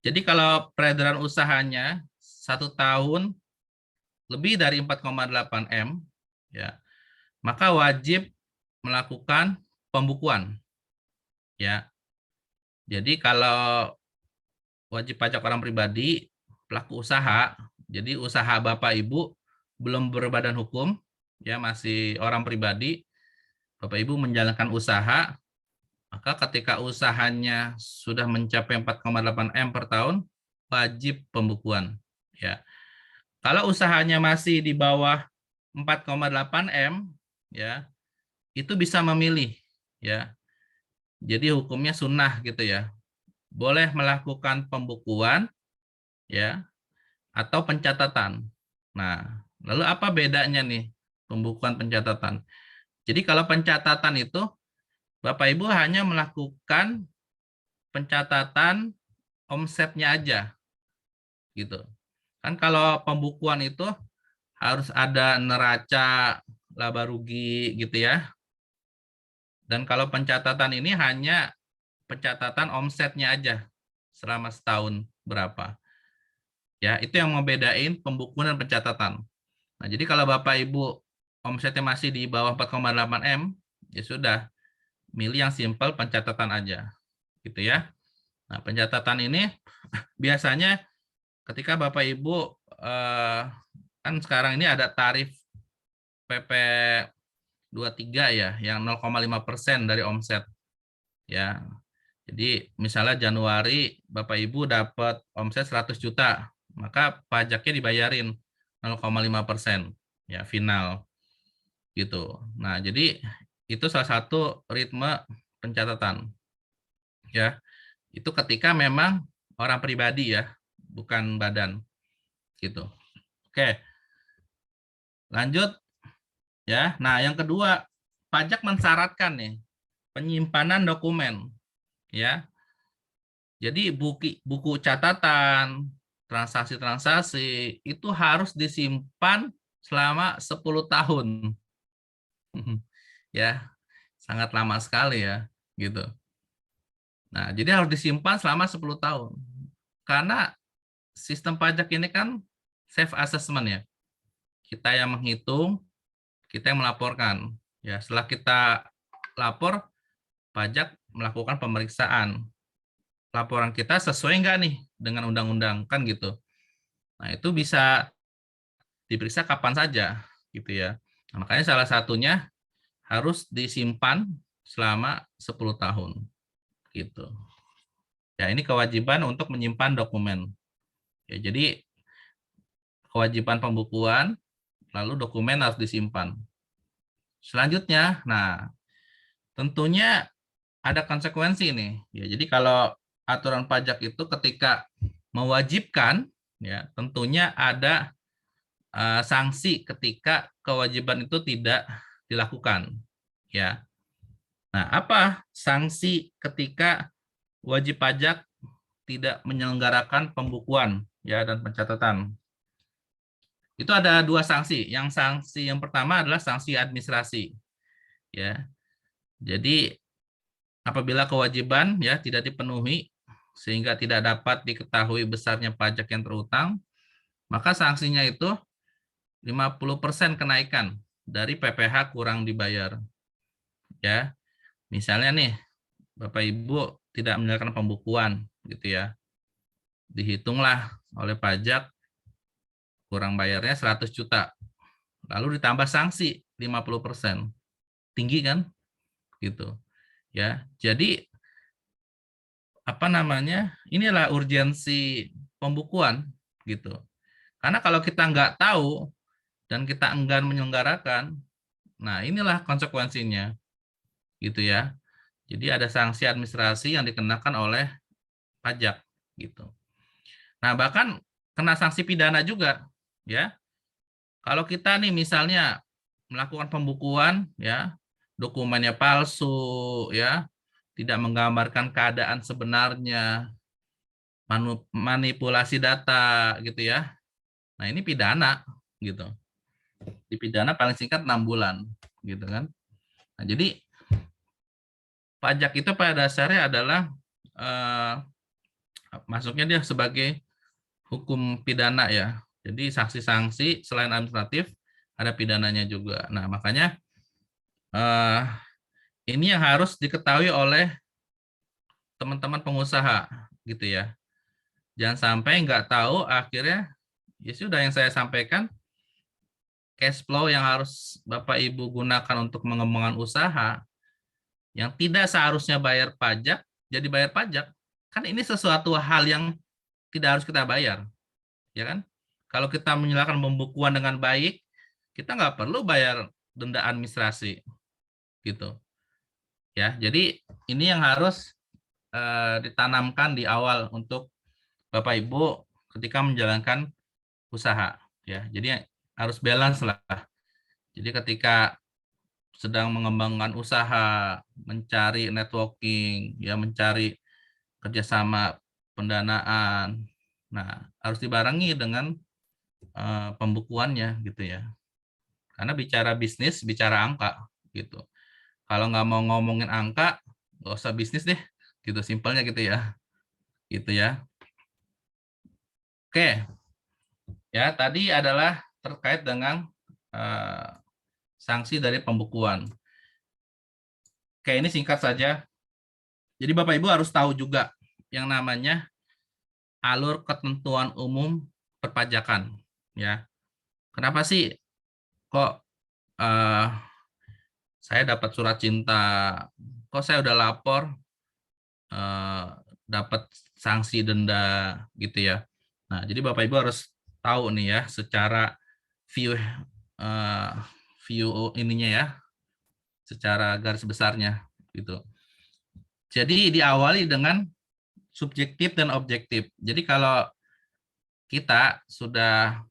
Jadi kalau peredaran usahanya 1 tahun lebih dari 4,8 M, ya, maka wajib melakukan pembukuan. Ya. Jadi kalau wajib pajak orang pribadi, pelaku usaha, jadi usaha Bapak Ibu belum berbadan hukum, ya masih orang pribadi, Bapak Ibu menjalankan usaha, maka ketika usahanya sudah mencapai 4,8 M per tahun, wajib pembukuan. Ya. Kalau usahanya masih di bawah 4,8 M, ya, itu bisa memilih, ya. Jadi hukumnya sunnah gitu ya. Boleh melakukan pembukuan, ya, atau pencatatan. Nah, lalu apa bedanya nih pembukuan pencatatan? Jadi kalau pencatatan itu Bapak Ibu hanya melakukan pencatatan omsetnya aja, gitu. Kan kalau pembukuan itu harus ada neraca laba rugi gitu ya. Dan kalau pencatatan ini hanya pencatatan omsetnya aja selama setahun berapa. Ya, itu yang membedain pembukuan dan pencatatan. Nah, jadi kalau Bapak Ibu omsetnya masih di bawah 4,8 M, ya sudah, milih yang simpel pencatatan aja. Gitu ya. Nah, pencatatan ini biasanya ketika Bapak Ibu kan sekarang ini ada tarif PP 23 ya, yang 0,5% dari omset. Ya. Jadi misalnya Januari Bapak Ibu dapat omset 100 juta, maka pajaknya dibayarin 0,5% ya final gitu. Nah, jadi itu salah satu ritme pencatatan. Ya. Itu ketika memang orang pribadi ya, bukan badan gitu. Oke. Lanjut ya. Nah, yang kedua, pajak mensyaratkan nih penyimpanan dokumen ya. Jadi buku catatan, transaksi-transaksi itu harus disimpan selama 10 tahun. Ya, sangat lama sekali ya, gitu. Nah, jadi harus disimpan selama 10 tahun. Karena sistem pajak ini kan self assessment ya. Kita yang menghitung, kita yang melaporkan. Ya, setelah kita lapor, pajak melakukan pemeriksaan. Laporan kita sesuai nggak nih dengan undang-undang kan gitu. Nah, itu bisa diperiksa kapan saja gitu ya. Nah, makanya salah satunya harus disimpan selama 10 tahun gitu. Ya, ini kewajiban untuk menyimpan dokumen. Ya, jadi kewajiban pembukuan lalu dokumen harus disimpan Selanjutnya, nah tentunya ada konsekuensi nih. Ya, jadi kalau aturan pajak itu ketika mewajibkan, ya tentunya ada sanksi ketika kewajiban itu tidak dilakukan. Ya. Nah, apa sanksi ketika wajib pajak tidak menyelenggarakan pembukuan ya dan pencatatan? Itu ada dua sanksi. Yang sanksi yang pertama adalah sanksi administrasi. Ya. Jadi apabila kewajiban ya tidak dipenuhi sehingga tidak dapat diketahui besarnya pajak yang terutang, maka sanksinya itu 50% kenaikan dari PPh kurang dibayar. Ya. Misalnya nih, Bapak Ibu tidak menyelesaikan pembukuan gitu ya. Dihitunglah oleh pajak kurang bayarnya 100 juta. Lalu ditambah sanksi 50%. Tinggi kan? Gitu. Ya. Jadi apa namanya? Inilah urgensi pembukuan gitu. Karena kalau kita nggak tahu dan kita enggan menyelenggarakan, nah inilah konsekuensinya. Gitu ya. Jadi ada sanksi administrasi yang dikenakan oleh pajak gitu. Nah, bahkan kena sanksi pidana juga ya. Kalau kita nih misalnya melakukan pembukuan ya, dokumennya palsu ya, tidak menggambarkan keadaan sebenarnya, manipulasi data gitu ya. Nah, ini pidana gitu. Dipidana paling singkat 6 bulan gitu kan. Nah, jadi pajak itu pada dasarnya adalah masuknya dia sebagai hukum pidana ya. Jadi sanksi-sanksi selain administratif ada pidananya juga. Nah, makanya ini yang harus diketahui oleh teman-teman pengusaha gitu ya. Jangan sampai nggak tahu akhirnya ya sudah yang saya sampaikan, cash flow yang harus Bapak Ibu gunakan untuk mengembangkan usaha yang tidak seharusnya bayar pajak jadi bayar pajak. Kan ini sesuatu hal yang tidak harus kita bayar. Ya kan? Kalau kita menyelesaikan pembukuan dengan baik, kita nggak perlu bayar denda administrasi, gitu. Ya, jadi ini yang harus ditanamkan di awal untuk Bapak Ibu ketika menjalankan usaha. Ya, jadi harus balance lah. Jadi ketika sedang mengembangkan usaha, mencari networking, ya mencari kerjasama pendanaan, nah harus dibarengi dengan pembukuannya gitu ya. Karena bicara bisnis, bicara angka gitu. Kalau nggak mau ngomongin angka, nggak usah bisnis deh, gitu simpelnya gitu ya. Gitu ya. Oke, ya tadi adalah terkait dengan sanksi dari pembukuan. Oke, ini singkat saja. Jadi Bapak Ibu harus tahu juga yang namanya alur ketentuan umum perpajakan. Ya, kenapa sih kok saya dapat surat cinta, kok saya udah lapor dapat sanksi denda gitu ya. Nah, jadi Bapak Ibu harus tahu nih ya secara view ininya ya, secara garis besarnya gitu. Jadi diawali dengan subjektif dan objektif. Jadi kalau kita sudah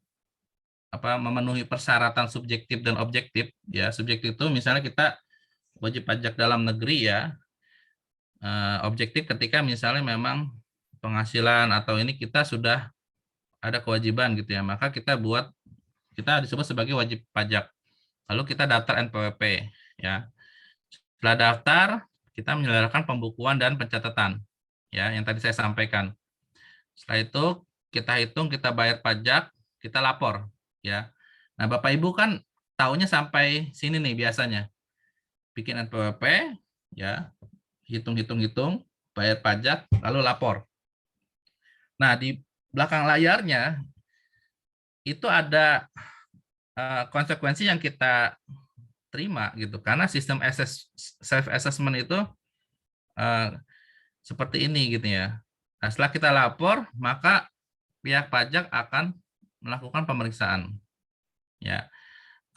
memenuhi persyaratan subjektif dan objektif ya, subjektif itu misalnya kita wajib pajak dalam negeri ya, objektif ketika misalnya memang penghasilan atau ini kita sudah ada kewajiban gitu ya, maka kita disebut sebagai wajib pajak. Lalu kita daftar NPWP ya. Setelah daftar, kita menyelenggarakan pembukuan dan pencatatan ya, yang tadi saya sampaikan. Setelah itu kita hitung, kita bayar pajak, kita lapor ya. Nah, Bapak Ibu kan tahunya sampai sini nih biasanya. Bikin NPWP ya, hitung, bayar pajak, lalu lapor. Nah, di belakang layarnya itu ada konsekuensi yang kita terima gitu, karena sistem self assessment itu seperti ini gitu ya. Nah, setelah kita lapor, maka pihak pajak akan melakukan pemeriksaan. Ya,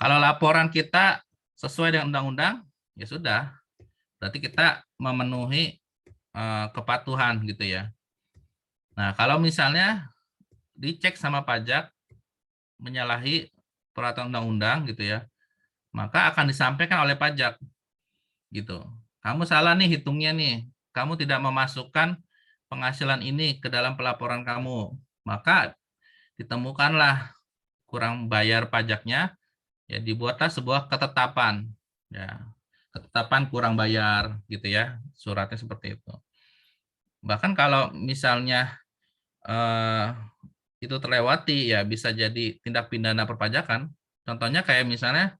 kalau laporan kita sesuai dengan undang-undang, ya sudah. Berarti kita memenuhi kepatuhan gitu ya. Nah, kalau misalnya dicek sama pajak menyalahi peraturan undang-undang gitu ya, maka akan disampaikan oleh pajak gitu. Kamu salah nih hitungnya nih. Kamu tidak memasukkan penghasilan ini ke dalam pelaporan kamu. Maka ditemukanlah kurang bayar pajaknya, ya dibuatlah sebuah ketetapan. Ya, ketetapan kurang bayar gitu ya. Suratnya seperti itu. Bahkan kalau misalnya itu terlewati, ya bisa jadi tindak pidana perpajakan. Contohnya kayak misalnya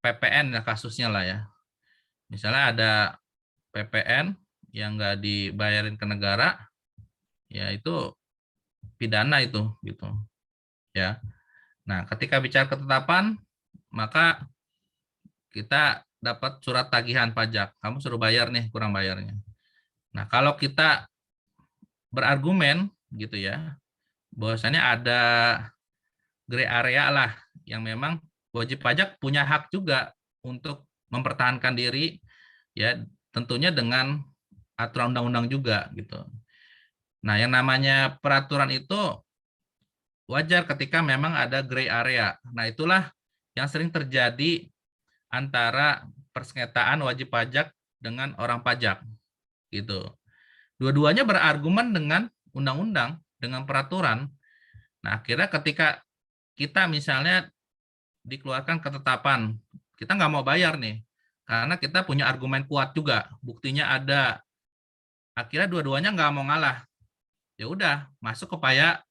PPN ya, kasusnya lah ya. Misalnya ada PPN yang nggak dibayarin ke negara, ya itu pidana itu gitu ya. Nah, ketika bicara ketetapan, maka kita dapat surat tagihan pajak. Kamu suruh bayar nih kurang bayarnya. Nah, kalau kita berargumen gitu ya, bahwasannya ada gray area lah yang memang wajib pajak punya hak juga untuk mempertahankan diri, ya tentunya dengan aturan undang-undang juga gitu. Nah, yang namanya peraturan itu wajar ketika memang ada gray area. Nah, itulah yang sering terjadi antara persengketaan wajib pajak dengan orang pajak gitu. Dua-duanya berargumen dengan undang-undang, dengan peraturan. Nah, akhirnya ketika kita misalnya dikeluarkan ketetapan, kita nggak mau bayar nih, karena kita punya argumen kuat juga, buktinya ada. Akhirnya dua-duanya nggak mau ngalah. Ya udah, masuk upaya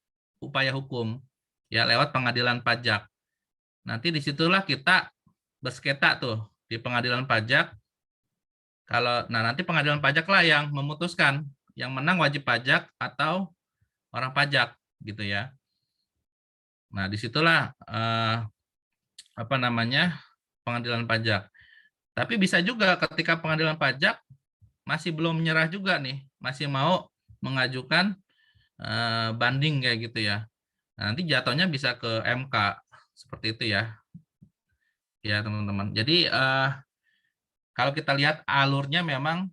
hukum, ya lewat pengadilan pajak. Nanti disitulah kita bersengketa tuh di pengadilan pajak. Nah nanti pengadilan pajak lah yang memutuskan yang menang wajib pajak atau orang pajak gitu ya. Nah disitulah pengadilan pajak. Tapi bisa juga ketika pengadilan pajak masih belum menyerah juga nih, masih mau mengajukan banding kayak gitu ya. Nah, nanti jatuhnya bisa ke MK seperti itu ya. Ya teman-teman. Jadi kalau kita lihat alurnya memang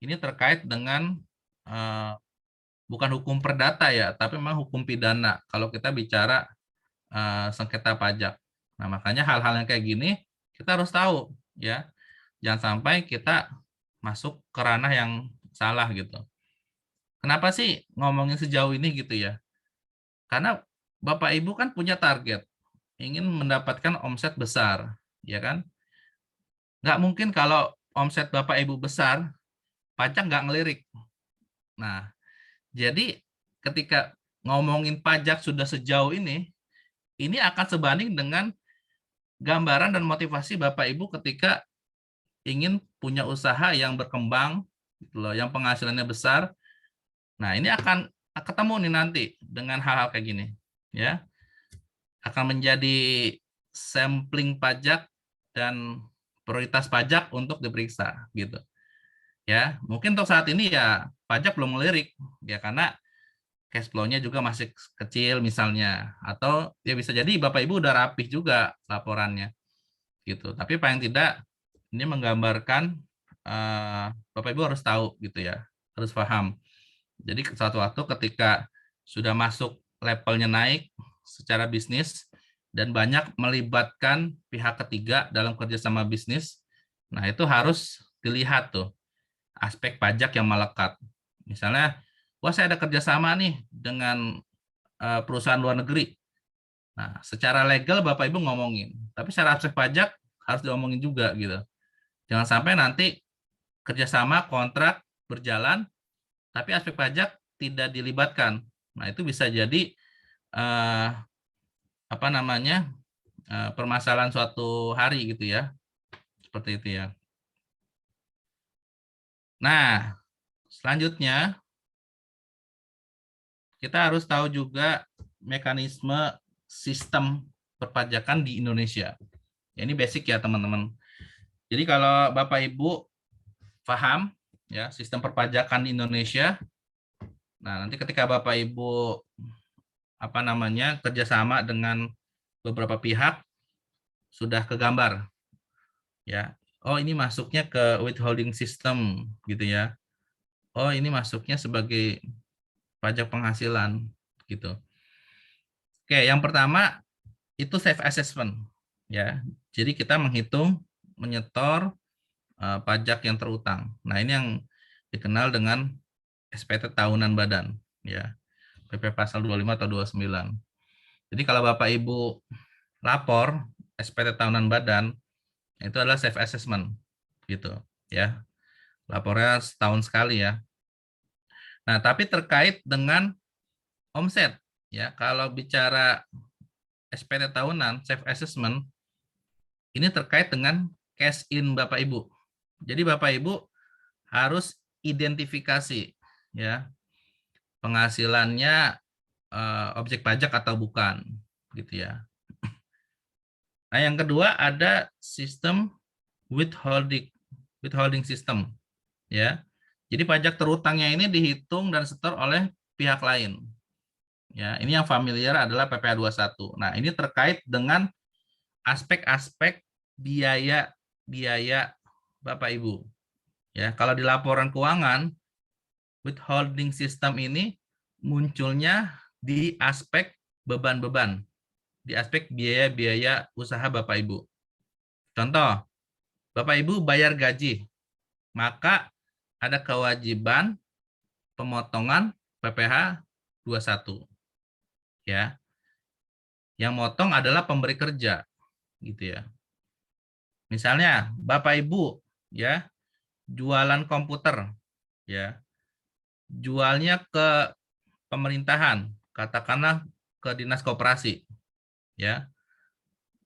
ini terkait dengan bukan hukum perdata ya, tapi memang hukum pidana kalau kita bicara sengketa pajak. Nah, makanya hal-hal yang kayak gini kita harus tahu ya. Jangan sampai kita masuk ke ranah yang salah gitu. Kenapa sih ngomongin sejauh ini gitu ya? Karena Bapak Ibu kan punya target, ingin mendapatkan omset besar, ya kan? Nggak mungkin kalau omset Bapak Ibu besar, pajak nggak ngelirik. Nah, jadi ketika ngomongin pajak sudah sejauh ini akan sebanding dengan gambaran dan motivasi Bapak Ibu ketika ingin punya usaha yang berkembang, gitu loh, yang penghasilannya besar. Nah, ini akan ketemu nih nanti dengan hal-hal kayak gini, ya. Akan menjadi sampling pajak dan prioritas pajak untuk diperiksa, gitu. Ya, mungkin untuk saat ini ya pajak belum melirik, ya karena cash flow-nya juga masih kecil misalnya, atau ya bisa jadi Bapak Ibu udah rapih juga laporannya, gitu. Tapi paling tidak ini menggambarkan Bapak Ibu harus tahu gitu ya, harus paham. Jadi suatu waktu ketika sudah masuk levelnya naik secara bisnis dan banyak melibatkan pihak ketiga dalam kerjasama bisnis, nah itu harus dilihat tuh aspek pajak yang melekat. Misalnya, wah saya ada kerjasama nih dengan perusahaan luar negeri. Nah, secara legal Bapak Ibu ngomongin, tapi secara aspek pajak harus diomongin juga gitu. Jangan sampai nanti kerjasama kontrak berjalan, tapi aspek pajak tidak dilibatkan. Nah, itu bisa jadi permasalahan suatu hari gitu ya, seperti itu ya. Nah, selanjutnya kita harus tahu juga mekanisme sistem perpajakan di Indonesia. Ya, ini basic ya teman-teman. Jadi kalau Bapak Ibu paham ya sistem perpajakan di Indonesia, nah nanti ketika Bapak Ibu kerjasama dengan beberapa pihak, sudah kegambar ya. Oh, ini masuknya ke withholding system gitu ya. Oh, ini masuknya sebagai pajak penghasilan gitu. Oke, yang pertama itu self assessment ya. Jadi kita menghitung, menyetor pajak yang terutang. Nah, ini yang dikenal dengan SPT tahunan badan ya. PP pasal 25 atau 29. Jadi kalau Bapak Ibu lapor SPT tahunan badan itu adalah self assessment gitu ya. Lapornya setahun sekali ya. Nah, tapi terkait dengan omset ya, kalau bicara SPT tahunan self assessment ini terkait dengan cash in Bapak Ibu. Jadi Bapak Ibu harus identifikasi ya penghasilannya objek pajak atau bukan gitu ya. Nah, yang kedua ada sistem withholding system ya. Jadi pajak terutangnya ini dihitung dan setor oleh pihak lain. Ya, ini yang familiar adalah PPh 21. Nah, ini terkait dengan aspek-aspek biaya Bapak Ibu. Ya, kalau di laporan keuangan withholding system ini munculnya di aspek beban-beban, di aspek biaya-biaya usaha Bapak Ibu. Contoh, Bapak Ibu bayar gaji, maka ada kewajiban pemotongan PPh 21. Ya. Yang motong adalah pemberi kerja, gitu ya. Misalnya Bapak Ibu ya jualan komputer ya. Jualnya ke pemerintahan, katakanlah ke dinas koperasi ya.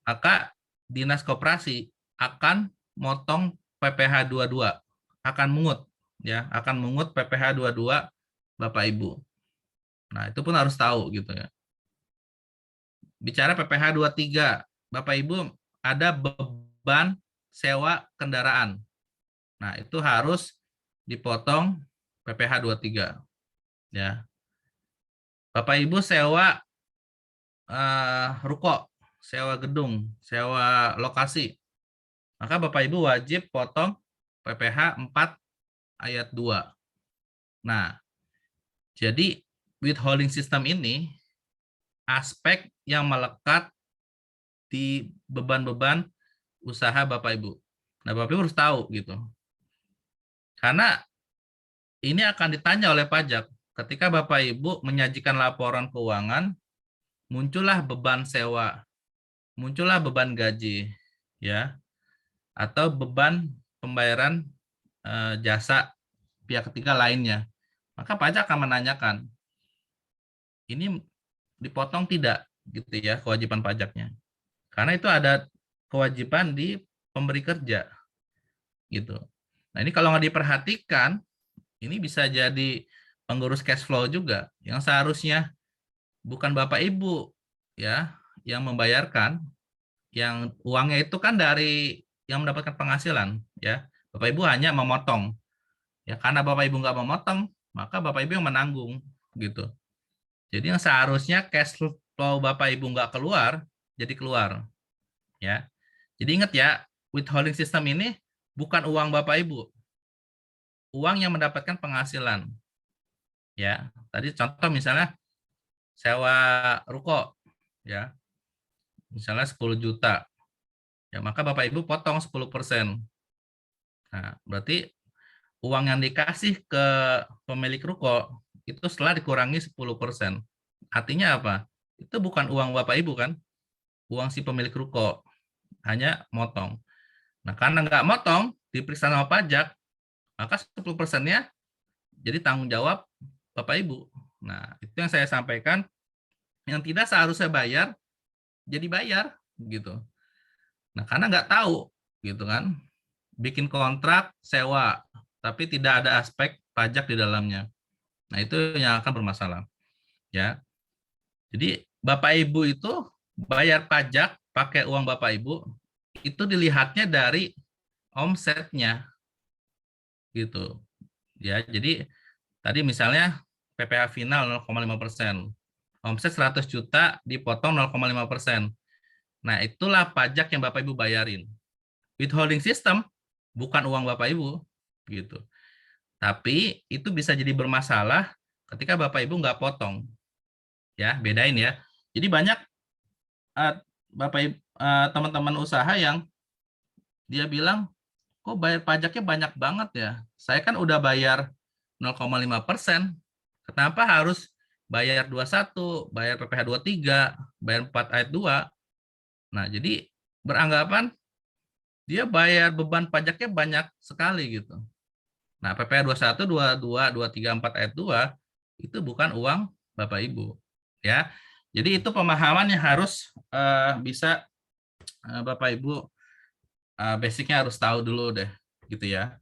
Maka dinas koperasi akan motong PPh 22, akan mungut ya, akan mungut PPh 22 Bapak Ibu. Nah, itu pun harus tahu gitu ya. Bicara PPh 23, Bapak Ibu ada beban sewa kendaraan. Nah, itu harus dipotong PPh 23 ya. Bapak Ibu sewa ruko, sewa gedung, sewa lokasi. Maka Bapak Ibu wajib potong PPh 4 ayat 2. Nah, jadi withholding system ini aspek yang melekat di beban-beban usaha Bapak Ibu. Nah, Bapak Ibu harus tahu gitu. Karena ini akan ditanya oleh pajak. Ketika Bapak Ibu menyajikan laporan keuangan, muncullah beban sewa, muncullah beban gaji, ya, atau beban pembayaran jasa pihak ketiga lainnya. Maka pajak akan menanyakan, ini dipotong tidak, gitu ya, kewajiban pajaknya. Karena itu ada kewajiban di pemberi kerja, gitu. Nah, ini kalau nggak diperhatikan, ini bisa jadi pengurus cash flow juga, yang seharusnya bukan Bapak Ibu ya yang membayarkan, yang uangnya itu kan dari yang mendapatkan penghasilan ya. Bapak Ibu hanya memotong. Ya karena Bapak Ibu nggak memotong, maka Bapak Ibu yang menanggung gitu. Jadi yang seharusnya cash flow Bapak Ibu nggak keluar, jadi keluar. Ya. Jadi ingat ya, withholding system ini bukan uang Bapak Ibu. Uang yang mendapatkan penghasilan. Ya, tadi contoh misalnya sewa ruko ya. Misalnya 10 juta. Ya, maka Bapak Ibu potong 10%. Nah, berarti uang yang dikasih ke pemilik ruko itu setelah dikurangi 10%. Artinya apa? Itu bukan uang Bapak Ibu kan? Uang si pemilik ruko. Hanya motong. Nah, karena nggak motong, diperiksa sama pajak, maka 10%-nya jadi tanggung jawab Bapak Ibu. Nah, itu yang saya sampaikan. Yang tidak seharusnya bayar, jadi bayar. Gitu. Nah, karena nggak tahu, gitu kan. Bikin kontrak sewa, tapi tidak ada aspek pajak di dalamnya. Nah, itu yang akan bermasalah. Ya. Jadi, Bapak Ibu itu bayar pajak pakai uang Bapak Ibu, itu dilihatnya dari omsetnya. Gitu. Ya, jadi tadi misalnya PPh final 0,5%. Omset 100 juta dipotong 0,5%. Nah, itulah pajak yang Bapak Ibu bayarin. Withholding system bukan uang Bapak Ibu, gitu. Tapi itu bisa jadi bermasalah ketika Bapak Ibu nggak potong. Ya, bedain ya. Jadi banyak Bapak Ibu, teman-teman usaha yang dia bilang, kok bayar pajaknya banyak banget ya? Saya kan udah bayar 0,5%. Kenapa harus bayar 21, bayar PPh 23, bayar 4 ayat 2? Nah, jadi beranggapan dia bayar beban pajaknya banyak sekali gitu. Nah, PPh 21, 22, 23, 4 ayat 2 itu bukan uang Bapak Ibu. Ya. Jadi itu pemahaman yang harus bisa Bapak Ibu basicnya harus tahu dulu deh, gitu ya.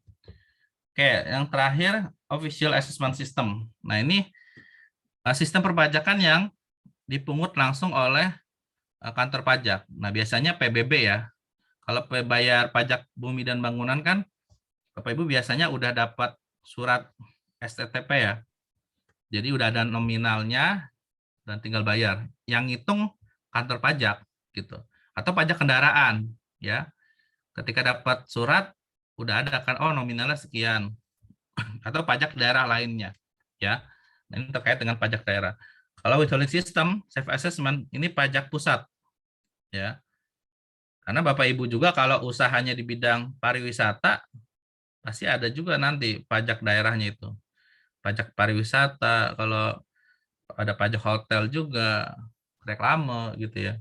Oke, yang terakhir official assessment system. Nah, ini sistem perpajakan yang dipungut langsung oleh kantor pajak. Nah, biasanya PBB ya. Kalau bayar pajak bumi dan bangunan kan, Bapak Ibu biasanya udah dapat surat STTP ya. Jadi udah ada nominalnya dan tinggal bayar. Yang ngitung kantor pajak gitu. Atau pajak kendaraan ya. Ketika dapat surat udah ada kan, oh nominalnya sekian. Atau pajak daerah lainnya ya. Nah, ini terkait dengan pajak daerah. Kalau withholding system, self assessment ini pajak pusat ya. Karena Bapak Ibu juga kalau usahanya di bidang pariwisata pasti ada juga nanti pajak daerahnya itu. Pajak pariwisata, kalau ada pajak hotel juga, reklame gitu ya.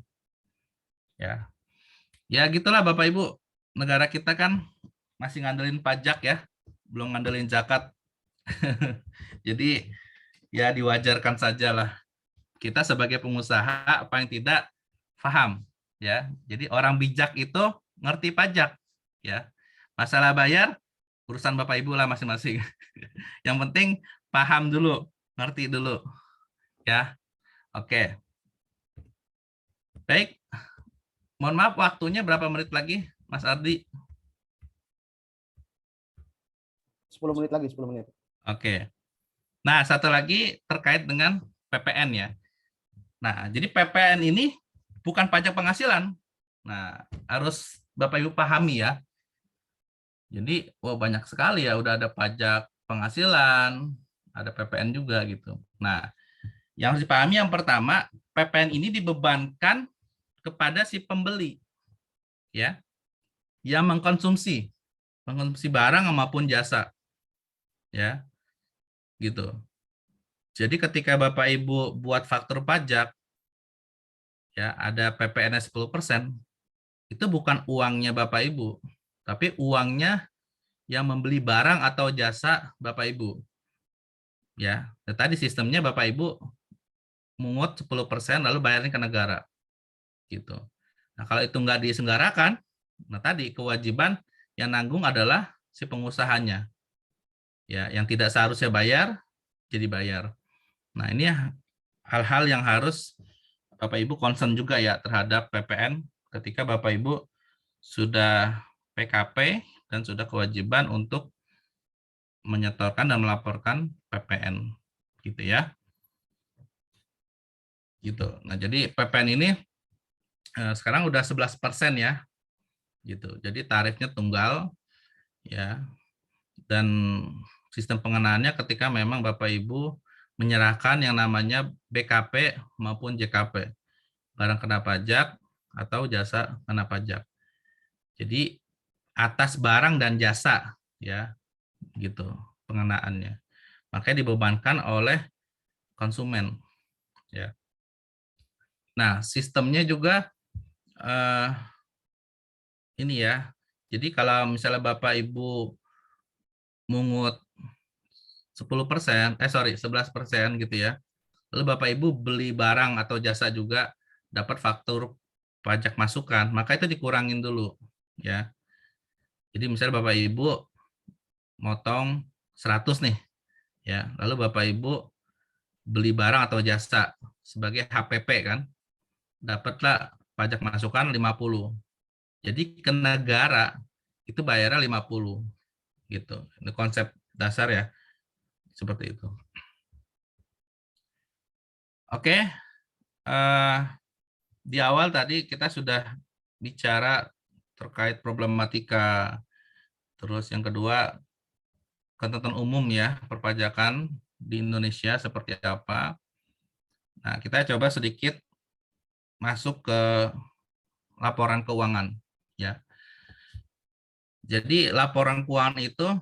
Ya gitulah Bapak Ibu. Negara kita kan masih ngandelin pajak ya, belum ngandelin zakat. Jadi ya diwajarkan sajalah. Kita sebagai pengusaha paling tidak paham ya. Jadi orang bijak itu ngerti pajak ya. Masalah bayar urusan Bapak Ibu lah masing-masing. Yang penting paham dulu, ngerti dulu ya. Oke. Baik. Mohon maaf waktunya berapa menit lagi Mas Ardi?
10 menit lagi, 10 menit.
Oke. Nah, satu lagi terkait dengan PPN ya. Nah, jadi PPN ini bukan pajak penghasilan. Nah, harus Bapak Ibu pahami ya. Jadi, banyak sekali ya, udah ada pajak penghasilan, ada PPN juga gitu. Nah, yang harus dipahami yang pertama, PPN ini dibebankan kepada si pembeli, ya, yang mengkonsumsi barang maupun jasa, ya, gitu. Jadi ketika Bapak Ibu buat faktur pajak, ya ada PPN-nya 10%, itu bukan uangnya Bapak Ibu, tapi uangnya yang membeli barang atau jasa Bapak Ibu. Ya, tadi sistemnya Bapak Ibu mungut 10% lalu bayarin ke negara. Gitu. Nah, kalau itu nggak diselenggarakan, nah tadi kewajiban yang nanggung adalah si pengusahanya. Ya, yang tidak seharusnya bayar jadi bayar. Nah, ini hal-hal yang harus Bapak Ibu concern juga ya terhadap PPN ketika Bapak Ibu sudah PKP dan sudah kewajiban untuk menyetorkan dan melaporkan PPN gitu ya. Gitu. Nah, jadi PPN ini sekarang udah 11% ya. Gitu. Jadi tarifnya tunggal ya. Dan sistem pengenaannya ketika memang Bapak Ibu menyerahkan yang namanya BKP maupun JKP, barang kena pajak atau jasa kena pajak. Jadi atas barang dan jasa ya, gitu pengenaannya. Makanya dibebankan oleh konsumen ya. Nah, sistemnya juga ini ya. Jadi kalau misalnya Bapak Ibu mungut 11% gitu ya. Lalu Bapak Ibu beli barang atau jasa juga dapat faktur pajak masukan, maka itu dikurangin dulu ya. Jadi misalnya Bapak Ibu motong 100 nih ya. Lalu Bapak Ibu beli barang atau jasa sebagai HPP kan, dapatlah pajak masukan 50. Jadi ke negara itu bayarnya 50 gitu. Ini konsep dasar ya. Seperti itu. Oke. di awal tadi kita sudah bicara terkait problematika. Terus yang kedua, ketentuan umum ya, perpajakan di Indonesia seperti apa. Nah, kita coba sedikit masuk ke laporan keuangan ya. Jadi laporan keuangan itu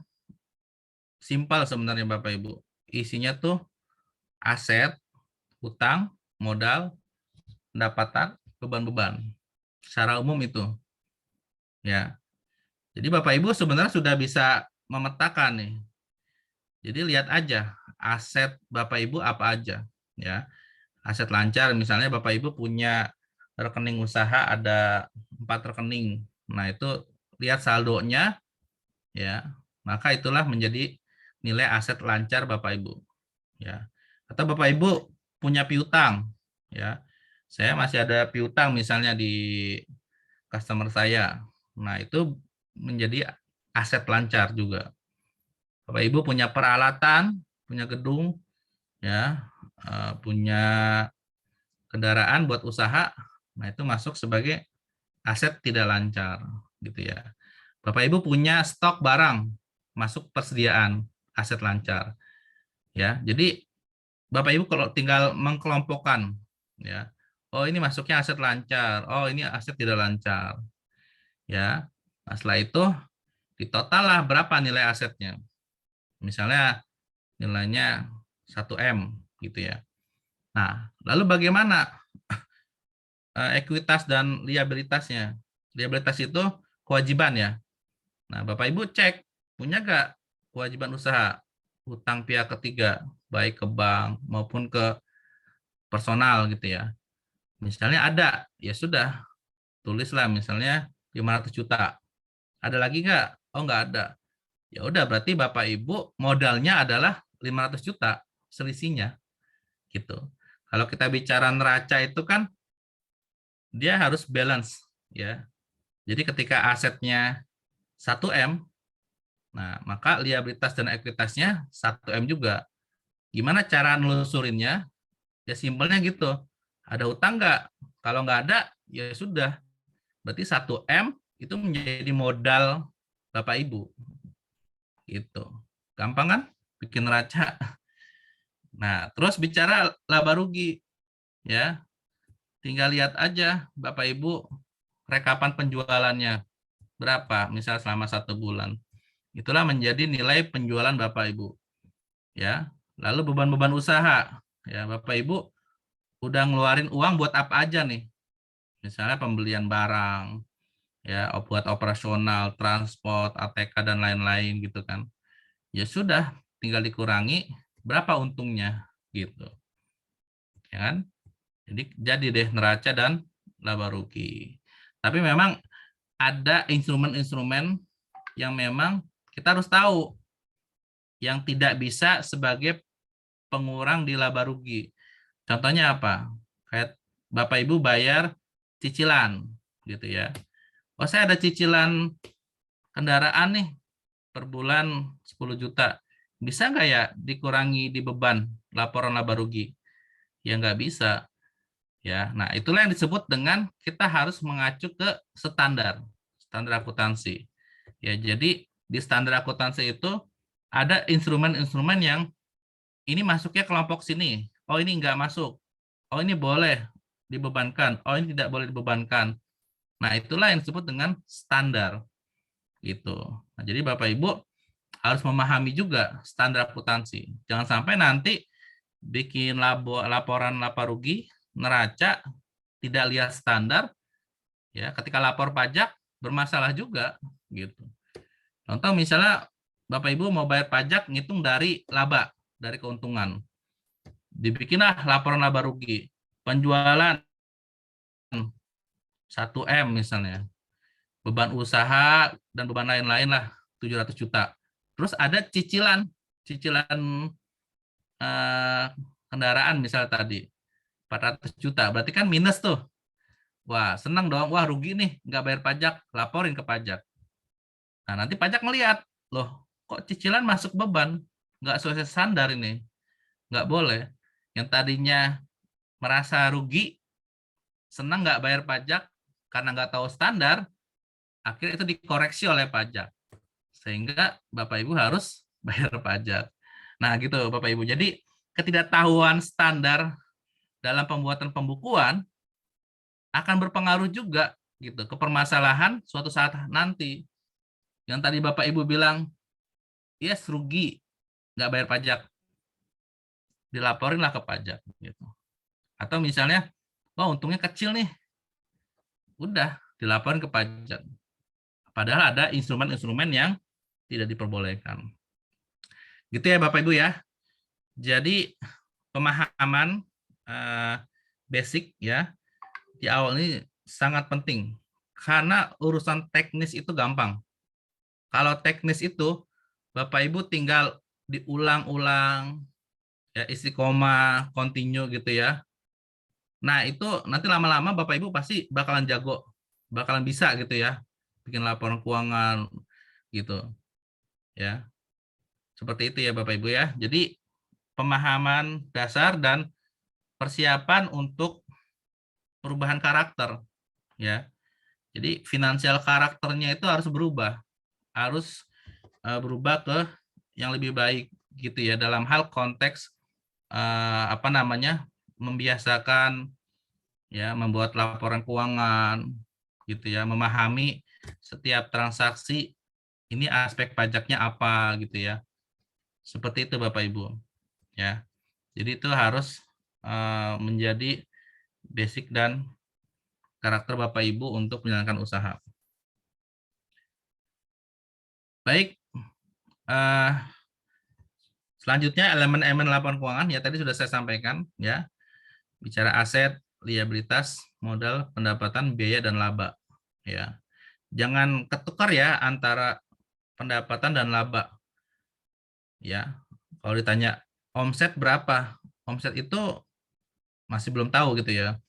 simpel sebenarnya Bapak Ibu. Isinya tuh aset, hutang, modal, pendapatan, beban-beban. Secara umum itu. Ya. Jadi Bapak Ibu sebenarnya sudah bisa memetakan nih. Jadi lihat aja aset Bapak Ibu apa aja ya. Aset lancar misalnya Bapak Ibu punya rekening usaha ada 4 rekening. Nah, itu lihat saldonya ya. Maka itulah menjadi nilai aset lancar Bapak Ibu ya. Atau Bapak Ibu punya piutang ya. Saya masih ada piutang misalnya di customer saya. Nah, itu menjadi aset lancar juga. Bapak Ibu punya peralatan, punya gedung, ya, punya kendaraan buat usaha, nah itu masuk sebagai aset tidak lancar, gitu ya. Bapak Ibu punya stok barang, masuk persediaan aset lancar, ya. Jadi Bapak Ibu kalau tinggal mengkelompokkan, ya, oh ini masuknya aset lancar, oh ini aset tidak lancar, ya. Nah, setelah itu ditotal lah berapa nilai asetnya. Misalnya nilainya 1M gitu ya. Nah, lalu bagaimana ekuitas dan liabilitasnya? Liabilitas itu kewajiban ya. Nah, Bapak Ibu cek punya nggak kewajiban usaha, hutang pihak ketiga, baik ke bank maupun ke personal gitu ya. Misalnya ada, ya sudah, tulislah misalnya 500 juta. Ada lagi nggak? Oh, nggak ada. Ya udah, berarti Bapak Ibu modalnya adalah 500 juta selisihnya gitu. Kalau kita bicara neraca itu kan dia harus balance ya. Jadi ketika asetnya 1M, nah maka liabilitas dan ekuitasnya 1M juga. Gimana cara nelusurinnya? Ya simpelnya gitu. Ada utang nggak? Kalau nggak ada, ya sudah. Berarti 1M itu menjadi modal Bapak Ibu. Gitu. Gampang kan? Bikin neraca. Nah, terus bicara laba rugi. Ya, tinggal lihat aja Bapak Ibu rekapan penjualannya berapa, misal selama 1 bulan. Itulah menjadi nilai penjualan Bapak Ibu. Ya, lalu beban-beban usaha. Ya, Bapak Ibu udah ngeluarin uang buat apa aja nih? Misalnya pembelian barang, ya, buat operasional, transport, ATK dan lain-lain gitu kan. Ya sudah, tinggal dikurangi berapa untungnya gitu. Ya kan? Jadi deh neraca dan laba rugi. Tapi memang ada instrumen-instrumen yang memang kita harus tahu yang tidak bisa sebagai pengurang di laba rugi. Contohnya apa? Kayak Bapak Ibu bayar cicilan gitu ya. Oh, saya ada cicilan kendaraan nih per bulan 10 juta. Bisa nggak ya dikurangi di beban laporan laba rugi? Ya nggak bisa. Ya, nah itulah yang disebut dengan kita harus mengacu ke standar akuntansi. Ya, jadi di standar akuntansi itu ada instrumen-instrumen yang ini masuknya kelompok sini. Oh, ini nggak masuk. Oh, ini boleh dibebankan. Oh, ini tidak boleh dibebankan. Nah, itulah yang disebut dengan standar. Gitu. Nah, jadi Bapak Ibu harus memahami juga standar akuntansi. Jangan sampai nanti bikin laporan laba rugi, neraca, tidak lihat standar, ya ketika lapor pajak bermasalah juga gitu. Contoh misalnya Bapak Ibu mau bayar pajak ngitung dari laba, dari keuntungan. Dibikinlah laporan laba rugi. Penjualan 1M misalnya. Beban usaha dan beban lain-lain lah 700 juta. Terus ada cicilan kendaraan misal tadi 400 juta. Berarti kan minus tuh. Wah, senang dong. Wah, rugi nih, nggak bayar pajak. Laporin ke pajak. Nah, nanti pajak ngelihat, loh, kok cicilan masuk beban? Nggak sesuai standar ini. Nggak boleh. Yang tadinya merasa rugi, senang nggak bayar pajak karena nggak tahu standar, akhirnya itu dikoreksi oleh pajak. Sehingga Bapak Ibu harus bayar pajak. Nah, gitu Bapak Ibu. Jadi ketidaktahuan standar dalam pembuatan pembukuan akan berpengaruh juga gitu ke permasalahan suatu saat nanti. Yang tadi Bapak Ibu bilang, yes rugi, nggak bayar pajak, dilaporinlah ke pajak gitu. Atau misalnya, wah untungnya kecil nih, udah dilaporin ke pajak. Padahal ada instrumen-instrumen yang tidak diperbolehkan. Gitu ya Bapak Ibu ya. Jadi pemahaman basic ya di awal ini sangat penting karena urusan teknis itu gampang. Kalau teknis itu Bapak Ibu tinggal diulang-ulang ya, isi koma, continue gitu ya. Nah, itu nanti lama-lama Bapak Ibu pasti bakalan jago, bakalan bisa gitu ya. Bikin laporan keuangan gitu ya. Seperti itu ya Bapak Ibu ya. Jadi pemahaman dasar dan persiapan untuk perubahan karakter ya. Jadi finansial karakternya itu harus berubah ke yang lebih baik gitu ya dalam hal konteks membiasakan ya membuat laporan keuangan gitu ya, memahami setiap transaksi ini aspek pajaknya apa gitu ya. Seperti itu Bapak Ibu ya. Jadi itu harus menjadi basic dan karakter Bapak Ibu untuk menjalankan usaha. Baik, selanjutnya elemen-elemen laporan keuangan ya tadi sudah saya sampaikan ya. Bicara aset, liabilitas, modal, pendapatan, biaya dan laba ya. Jangan ketukar ya antara pendapatan dan laba. Ya. Kalau ditanya omset berapa? Omset itu masih belum tahu gitu ya.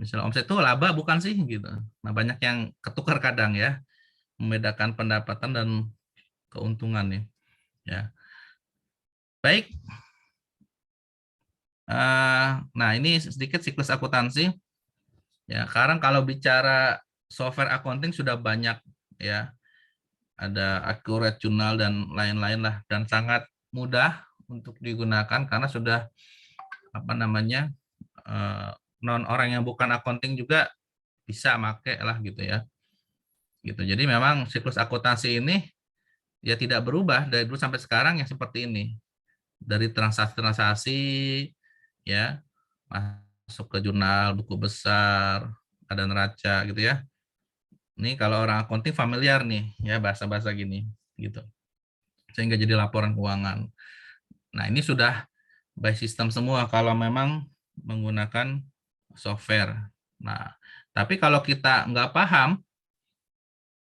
Misalnya omset itu laba bukan sih gitu. Nah, banyak yang ketukar kadang ya. Membedakan pendapatan dan keuntungan nih. Ya. Baik. Nah, ini sedikit siklus akuntansi. Ya, sekarang kalau bicara software accounting sudah banyak ya. Ada Accurate Journal dan lain-lain lah dan sangat mudah untuk digunakan karena sudah non orang yang bukan accounting juga bisa make lah gitu ya. Gitu. Jadi memang siklus akuntansi ini ya tidak berubah dari dulu sampai sekarang yang seperti ini. Dari transaksi-transaksi ya masuk ke jurnal, buku besar, ada neraca gitu ya. Ini kalau orang accounting familiar nih ya bahasa-bahasa gini gitu. Sehingga jadi laporan keuangan. Nah, ini sudah by system semua kalau memang menggunakan software. Nah, tapi kalau kita nggak paham,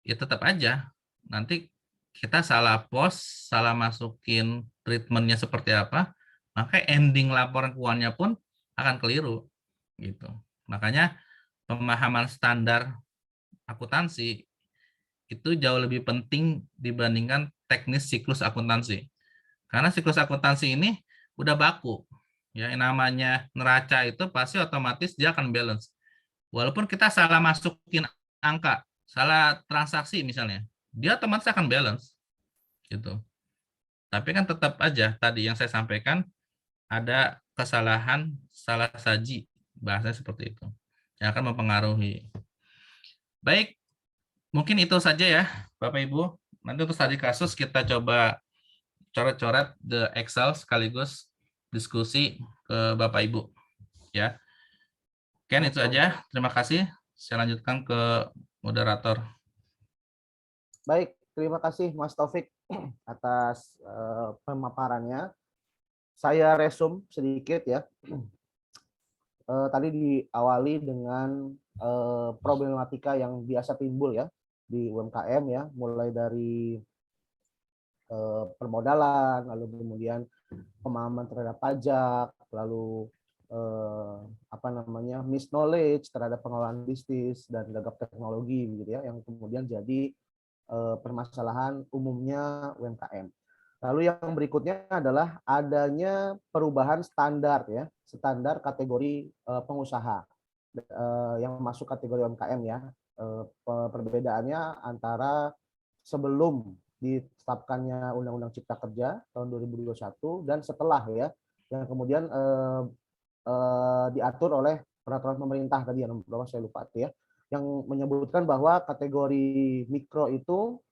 ya tetap aja nanti kita salah post, salah masukin treatmentnya seperti apa, maka ending laporan keuangannya pun akan keliru gitu. Makanya pemahaman standar akuntansi itu jauh lebih penting dibandingkan teknis siklus akuntansi. Karena siklus akuntansi ini udah baku. Ya, yang namanya neraca itu pasti otomatis dia akan balance. Walaupun kita salah masukin angka, salah transaksi misalnya, dia otomatis akan balance. Gitu. Tapi kan tetap aja tadi yang saya sampaikan ada kesalahan salah saji, bahasanya seperti itu. Yang akan mempengaruhi. Baik, mungkin itu saja ya Bapak Ibu. Nanti untuk studi kasus kita coba coret-coret the Excel sekaligus diskusi ke Bapak Ibu ya. Ken itu aja. Terima kasih. Saya lanjutkan ke moderator.
Baik, terima kasih Mas Taufik atas pemaparannya. Saya resum sedikit ya. Tadi diawali dengan problematika yang biasa timbul ya di UMKM ya, mulai dari permodalan, lalu kemudian pemahaman terhadap pajak, lalu misknowledge terhadap pengelolaan bisnis dan gagap teknologi gitu ya, yang kemudian jadi permasalahan umumnya UMKM. Lalu yang berikutnya adalah adanya perubahan standar ya, standar kategori pengusaha. yang masuk kategori UMKM ya. Perbedaannya antara sebelum ditetapkannya Undang-Undang Cipta Kerja tahun 2021 dan setelah ya, yang kemudian diatur oleh peraturan pemerintah tadi yang berapa saya lupa ya, yang menyebutkan bahwa kategori mikro itu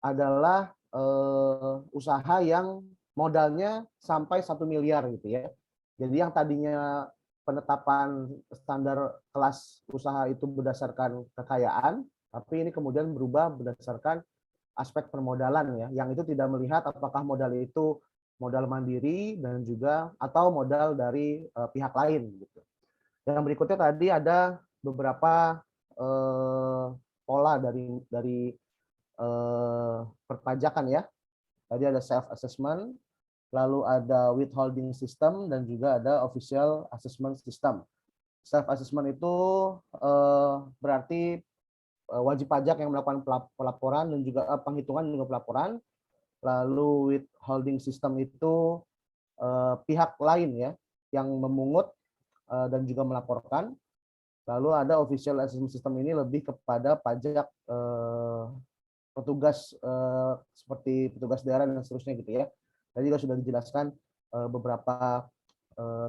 adalah usaha yang modalnya sampai 1 miliar gitu ya. Jadi yang tadinya penetapan standar kelas usaha itu berdasarkan kekayaan, tapi ini kemudian berubah berdasarkan aspek permodalan ya, yang itu tidak melihat apakah modal itu modal mandiri dan juga atau modal dari pihak lain gitu. Yang berikutnya tadi ada beberapa pola dari perpajakan ya. Tadi ada self assessment, lalu ada withholding system, dan juga ada official assessment system. Self assessment itu berarti wajib pajak yang melakukan pelaporan dan juga penghitungan juga pelaporan. Lalu withholding system itu pihak lain ya yang memungut dan juga melaporkan. Lalu ada official assessment system, ini lebih kepada pajak petugas seperti petugas daerah dan seterusnya gitu ya. Tadi juga sudah dijelaskan beberapa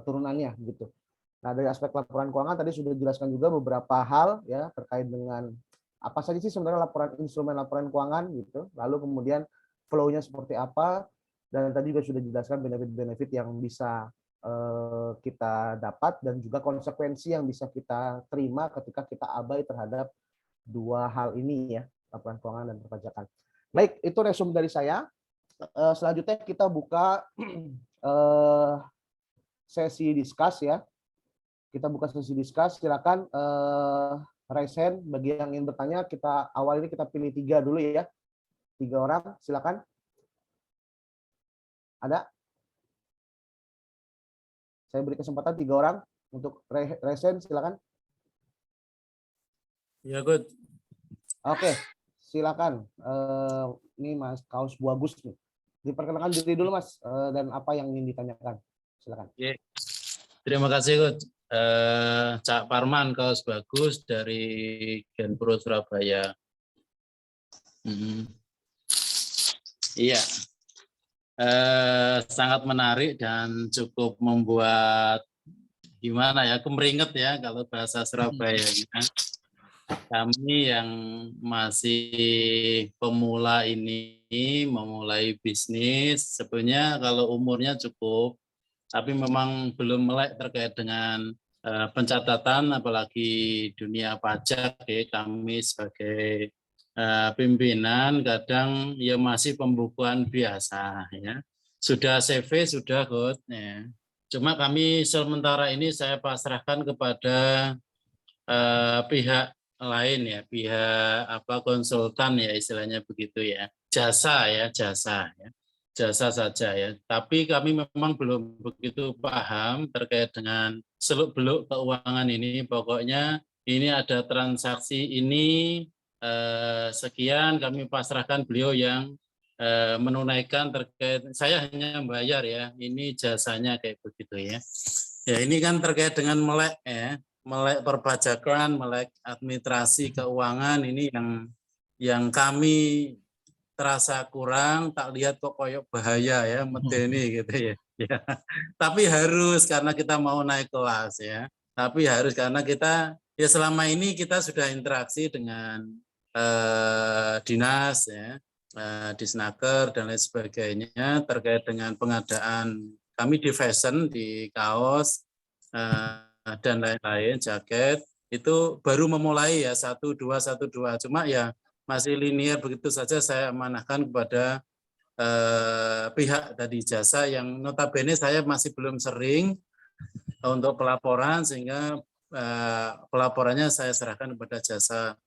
turunannya gitu. Nah, dari aspek laporan keuangan tadi sudah dijelaskan juga beberapa hal ya terkait dengan apa saja sih sebenarnya instrumen laporan keuangan gitu. Lalu kemudian flow-nya seperti apa, dan tadi juga sudah dijelaskan benefit-benefit yang bisa kita dapat dan juga konsekuensi yang bisa kita terima ketika kita abai terhadap dua hal ini ya, laporan keuangan dan perpajakan. Baik, itu resume dari saya. Selanjutnya kita buka sesi discuss ya. Kita buka sesi discuss. Silakan raise hand bagi yang ingin bertanya. Kita awal ini kita pilih 3 dulu ya. 3 orang, silakan. Ada? Saya beri kesempatan 3 orang untuk raise hand, silakan.
Ya, good.
Oke, silakan. Ini Mas Kaus Bagus nih. Diperkenalkan diri dulu Mas, dan apa yang ingin ditanyakan. Silakan.
Oke. Terima kasih, good. Cak Parman Kaus Bagus dari Genpro Surabaya. Iya. Sangat menarik dan cukup membuat gimana ya, kemeringet ya kalau bahasa Surabaya ya. Kami yang masih pemula ini memulai bisnis, sebenarnya kalau umurnya cukup, tapi memang belum melek terkait dengan pencatatan, apalagi dunia pajak ya. Kami sebagai pimpinan kadang ya masih pembukuan biasa ya. Sudah CV sudah good ya. Cuma kami sementara ini saya pasrahkan kepada pihak lain ya, pihak konsultan ya istilahnya begitu ya. Jasa saja ya. Tapi kami memang belum begitu paham terkait dengan seluk-beluk keuangan ini. Pokoknya ini ada transaksi ini sekian, kami pasrahkan beliau yang menunaikan terkait, saya hanya membayar ya, ini jasanya kayak begitu ya. Ya ini kan terkait dengan melek ya, melek perpajakan, melek administrasi keuangan, ini yang kami terasa kurang, tak lihat kok koyok bahaya ya, medeni gitu ya. Ya. Tapi harus karena kita mau naik kelas ya. Tapi harus karena kita ya selama ini kita sudah interaksi dengan dinas ya, Disnaker dan lain sebagainya terkait dengan pengadaan kami di fashion, di kaos dan lain-lain, jaket itu baru memulai ya 1-2. Cuma ya masih linear begitu saja. Saya amanahkan kepada pihak tadi jasa yang notabene saya masih belum sering untuk pelaporan, sehingga pelaporannya saya serahkan kepada jasa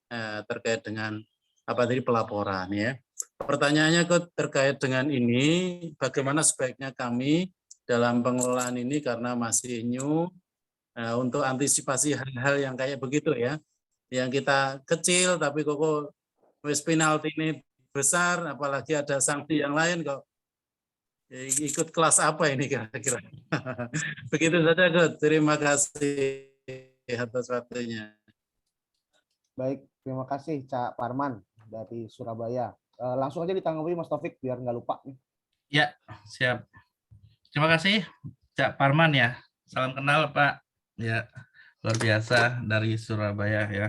terkait dengan apa tadi pelaporan ya. Pertanyaannya kok terkait dengan ini, bagaimana sebaiknya kami dalam pengelolaan ini karena masih new untuk antisipasi hal-hal yang kayak begitu ya, yang kita kecil tapi kok wis penalti ini besar, apalagi ada sanksi yang lain kok ikut kelas apa ini kira-kira. Begitu saja, God. Terima kasih. atas waktunya.
Baik, terima kasih Cak Parman dari Surabaya. Langsung aja ditanggapi Mas Taufik biar nggak lupa nih.
Ya, siap. Terima kasih Cak Parman ya. Salam kenal Pak. Ya, luar biasa dari Surabaya ya.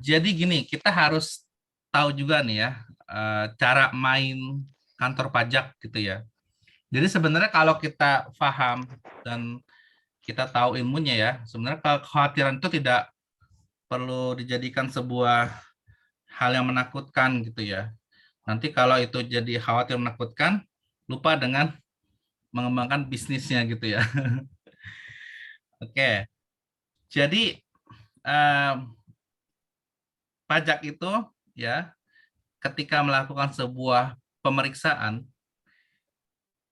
Jadi gini, kita harus tahu juga nih ya cara main kantor pajak gitu ya. Jadi sebenarnya kalau kita paham dan kita tahu ilmunya ya, sebenarnya kekhawatiran itu tidak perlu dijadikan sebuah hal yang menakutkan gitu ya. Nanti kalau itu jadi khawatir menakutkan, lupa dengan mengembangkan bisnisnya gitu ya. Oke, jadi pajak itu ya ketika melakukan sebuah pemeriksaan,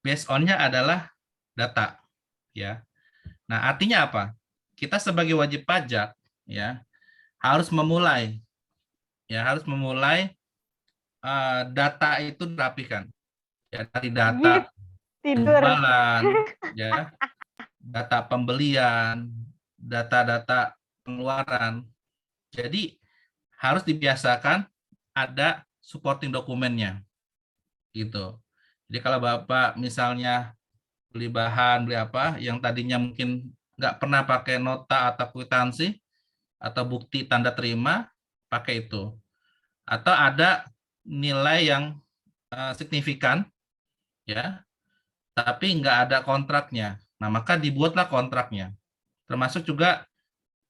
based on-nya adalah data ya. Nah, artinya apa? Kita sebagai wajib pajak ya harus memulai data itu dirapikan ya, dari data penjualan ya, data pembelian, data-data pengeluaran. Jadi harus dibiasakan ada supporting dokumennya gitu. Jadi kalau Bapak misalnya beli bahan, beli apa yang tadinya mungkin nggak pernah pakai nota atau kwitansi atau bukti tanda terima, pakai itu. Atau ada nilai yang signifikan ya, tapi nggak ada kontraknya. Nah, maka dibuatlah kontraknya. Termasuk juga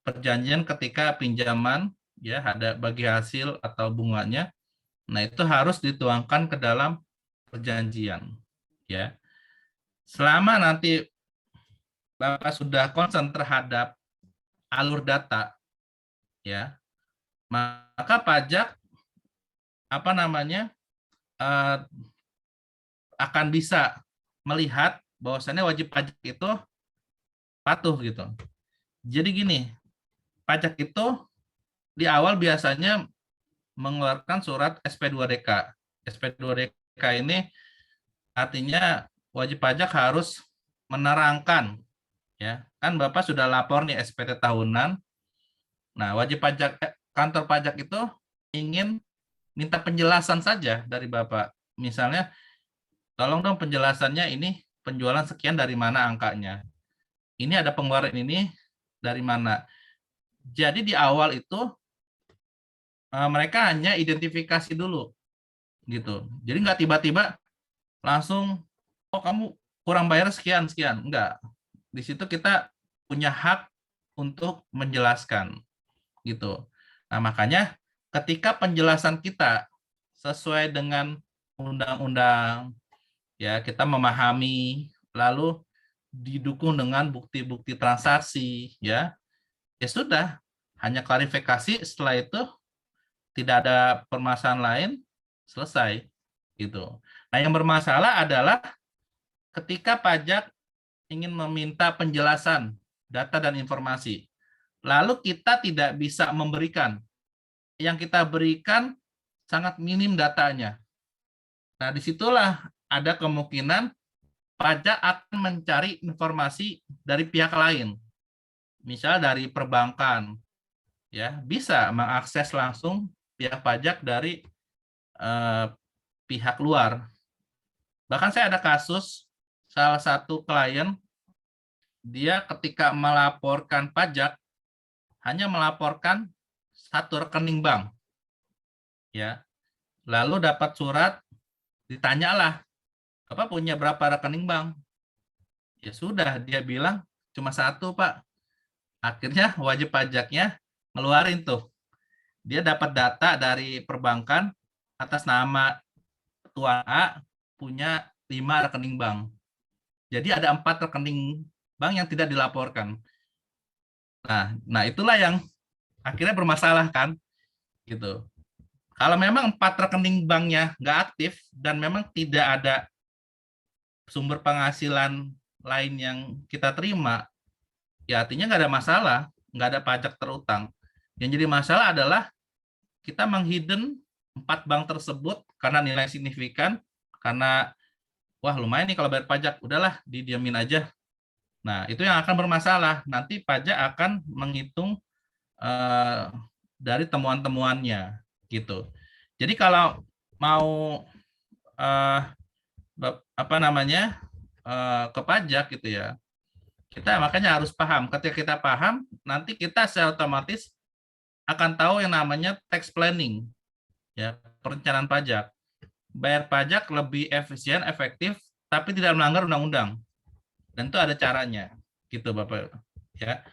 perjanjian ketika pinjaman ya ada bagi hasil atau bunganya. Nah, itu harus dituangkan ke dalam perjanjian ya. Selama nanti Bapak sudah concern terhadap alur data ya, maka pajak akan bisa melihat bahwasannya wajib pajak itu patuh gitu. Jadi gini, pajak itu di awal biasanya mengeluarkan surat SP2DK. SP2DK ini artinya wajib pajak harus menerangkan ya. Kan Bapak sudah lapor nih SPT tahunan. Nah, wajib pajak kantor pajak itu ingin minta penjelasan saja dari Bapak. Misalnya, tolong dong penjelasannya ini penjualan sekian dari mana angkanya. Ini ada pengeluaran ini dari mana. Jadi di awal itu mereka hanya identifikasi dulu gitu. Jadi nggak tiba-tiba langsung, oh kamu kurang bayar sekian sekian. Enggak. Di situ kita punya hak untuk menjelaskan gitu. Nah, makanya ketika penjelasan kita sesuai dengan undang-undang ya, kita memahami lalu didukung dengan bukti-bukti transaksi ya. Ya sudah, hanya klarifikasi, setelah itu tidak ada permasalahan lain, selesai gitu. Nah, yang bermasalah adalah ketika pajak ingin meminta penjelasan data dan informasi, lalu kita tidak bisa memberikan. Yang kita berikan sangat minim datanya. Nah, disitulah ada kemungkinan pajak akan mencari informasi dari pihak lain. Misal dari perbankan, ya bisa mengakses langsung pihak pajak dari pihak luar. Bahkan saya ada kasus salah satu klien, dia ketika melaporkan pajak hanya melaporkan satu rekening bank, ya. Lalu dapat surat, ditanyalah, Bapak punya berapa rekening bank? Ya sudah, dia bilang cuma satu, Pak. Akhirnya wajib pajaknya ngeluarin tuh. Dia dapat data dari perbankan atas nama Tuan A punya 5 rekening bank. Jadi ada 4 rekening bank yang tidak dilaporkan. Nah itulah yang akhirnya bermasalah kan, gitu. Kalau memang 4 rekening banknya nggak aktif dan memang tidak ada sumber penghasilan lain yang kita terima, ya artinya nggak ada masalah, nggak ada pajak terutang. Yang jadi masalah adalah kita menghidden 4 bank tersebut karena nilai signifikan, karena wah lumayan nih kalau bayar pajak, udahlah didiamin aja, Nah, itu yang akan bermasalah. Nanti pajak akan menghitung dari temuan-temuannya gitu. Jadi kalau mau apa namanya ke pajak gitu ya, kita makanya harus paham. Ketika kita paham, nanti kita secara otomatis akan tahu yang namanya tax planning, ya, perencanaan pajak. Bayar pajak lebih efisien, efektif, tapi tidak melanggar undang-undang. Dan itu ada caranya, gitu Bapak. Ya,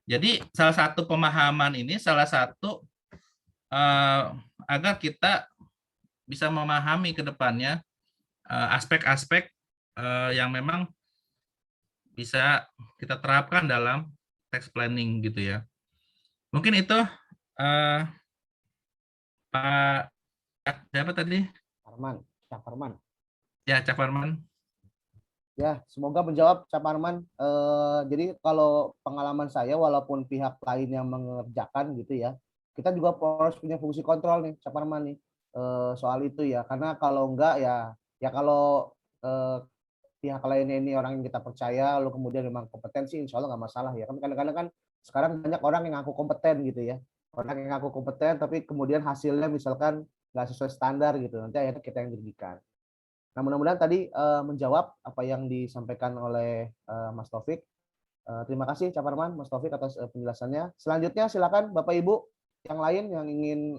jadi salah satu pemahaman ini, salah satu agar kita bisa memahami ke depannya aspek-aspek yang memang bisa kita terapkan dalam tax planning gitu ya. Mungkin itu Pak siapa tadi?
Cak Farman.
Ya, Cak Farman.
Ya, semoga menjawab Cak Farman. Jadi kalau pengalaman saya, walaupun pihak lain yang mengerjakan gitu ya, kita juga harus punya fungsi kontrol nih, Cak Farman nih, soal itu ya. Karena kalau enggak ya kalau pihak lainnya ini orang yang kita percaya, lalu kemudian memang kompetensi, insya Allah nggak masalah ya. Kan kadang-kadang kan sekarang banyak orang yang ngaku kompeten gitu ya. Orang yang ngaku kompeten, tapi kemudian hasilnya misalkan nggak sesuai standar gitu. Nanti akhirnya kita yang dirugikan. Nah, mudah-mudahan tadi menjawab apa yang disampaikan oleh Mas Taufik. Terima kasih Cak Farman, Mas Taufik atas penjelasannya. Selanjutnya silakan Bapak Ibu yang lain yang ingin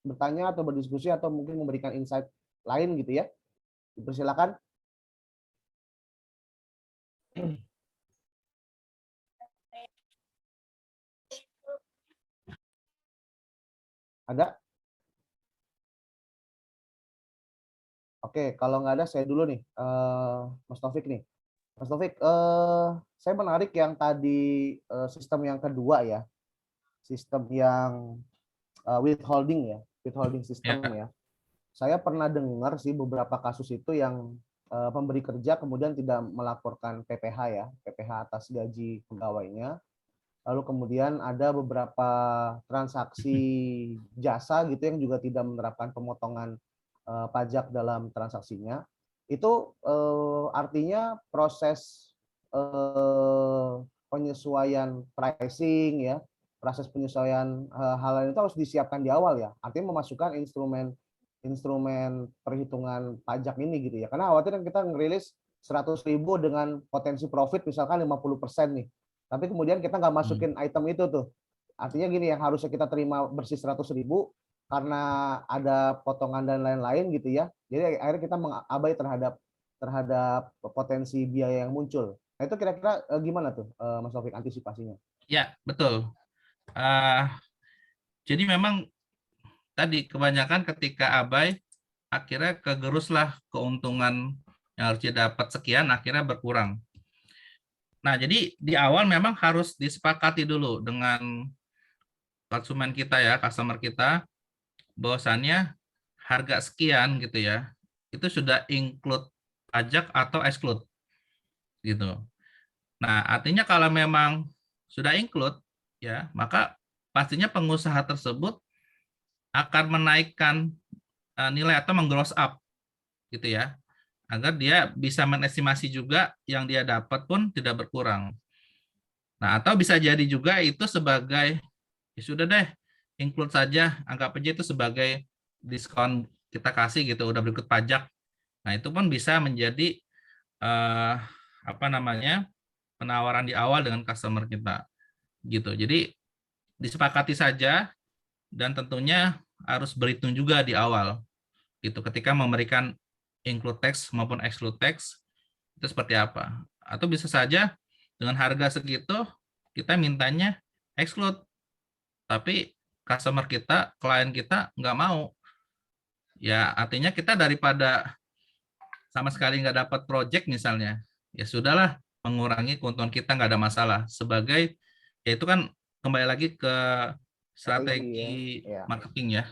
bertanya atau berdiskusi atau mungkin memberikan insight lain gitu ya. Dipersilakan. Ada? Oke, kalau nggak ada saya dulu nih, Mas Taufik nih. Mas Taufik, saya menarik yang tadi sistem yang kedua ya, sistem yang withholding system ya. Saya pernah dengar sih beberapa kasus itu yang pemberi kerja kemudian tidak melaporkan PPh ya, PPh atas gaji pegawainya. Lalu kemudian ada beberapa transaksi jasa gitu yang juga tidak menerapkan pemotongan pajak dalam transaksinya. Itu artinya proses penyesuaian pricing ya, proses penyesuaian hal-hal itu harus disiapkan di awal ya. Artinya memasukkan instrumen perhitungan pajak ini gitu ya. Karena khawatir kita ngerilis 100.000 dengan potensi profit misalkan 50% nih. Tapi kemudian kita nggak masukin item itu tuh. Artinya gini, yang harusnya kita terima bersih 100.000 karena ada potongan dan lain-lain gitu ya. Jadi akhirnya kita mengabai terhadap potensi biaya yang muncul. Nah itu kira-kira gimana tuh Mas Taufik antisipasinya?
Ya, betul. Jadi memang tadi kebanyakan ketika abai, akhirnya kegeruslah keuntungan yang harus didapat sekian, akhirnya berkurang. Nah, jadi di awal memang harus disepakati dulu dengan konsumen kita ya, customer kita, bahwasannya harga sekian gitu ya, itu sudah include pajak atau exclude gitu. Nah, artinya kalau memang sudah include ya, maka pastinya pengusaha tersebut akan menaikkan nilai atau menggross up gitu ya, agar dia bisa menestimasi juga yang dia dapat pun tidak berkurang. Nah, atau bisa jadi juga itu sebagai ya sudah deh, include saja, anggap aja itu sebagai diskon kita kasih gitu, udah berikut pajak. Nah, itu pun bisa menjadi apa namanya, penawaran di awal dengan customer kita gitu. Jadi disepakati saja dan tentunya harus berhitung juga di awal gitu, ketika memberikan include tax maupun exclude tax itu seperti apa. Atau bisa saja dengan harga segitu kita mintanya exclude, tapi customer kita, klien kita nggak mau. Ya artinya kita daripada sama sekali nggak dapat project misalnya, ya sudahlah, mengurangi keuntungan kita nggak ada masalah. Sebagai ya itu kan kembali lagi ke strategi
ya.
marketing ya,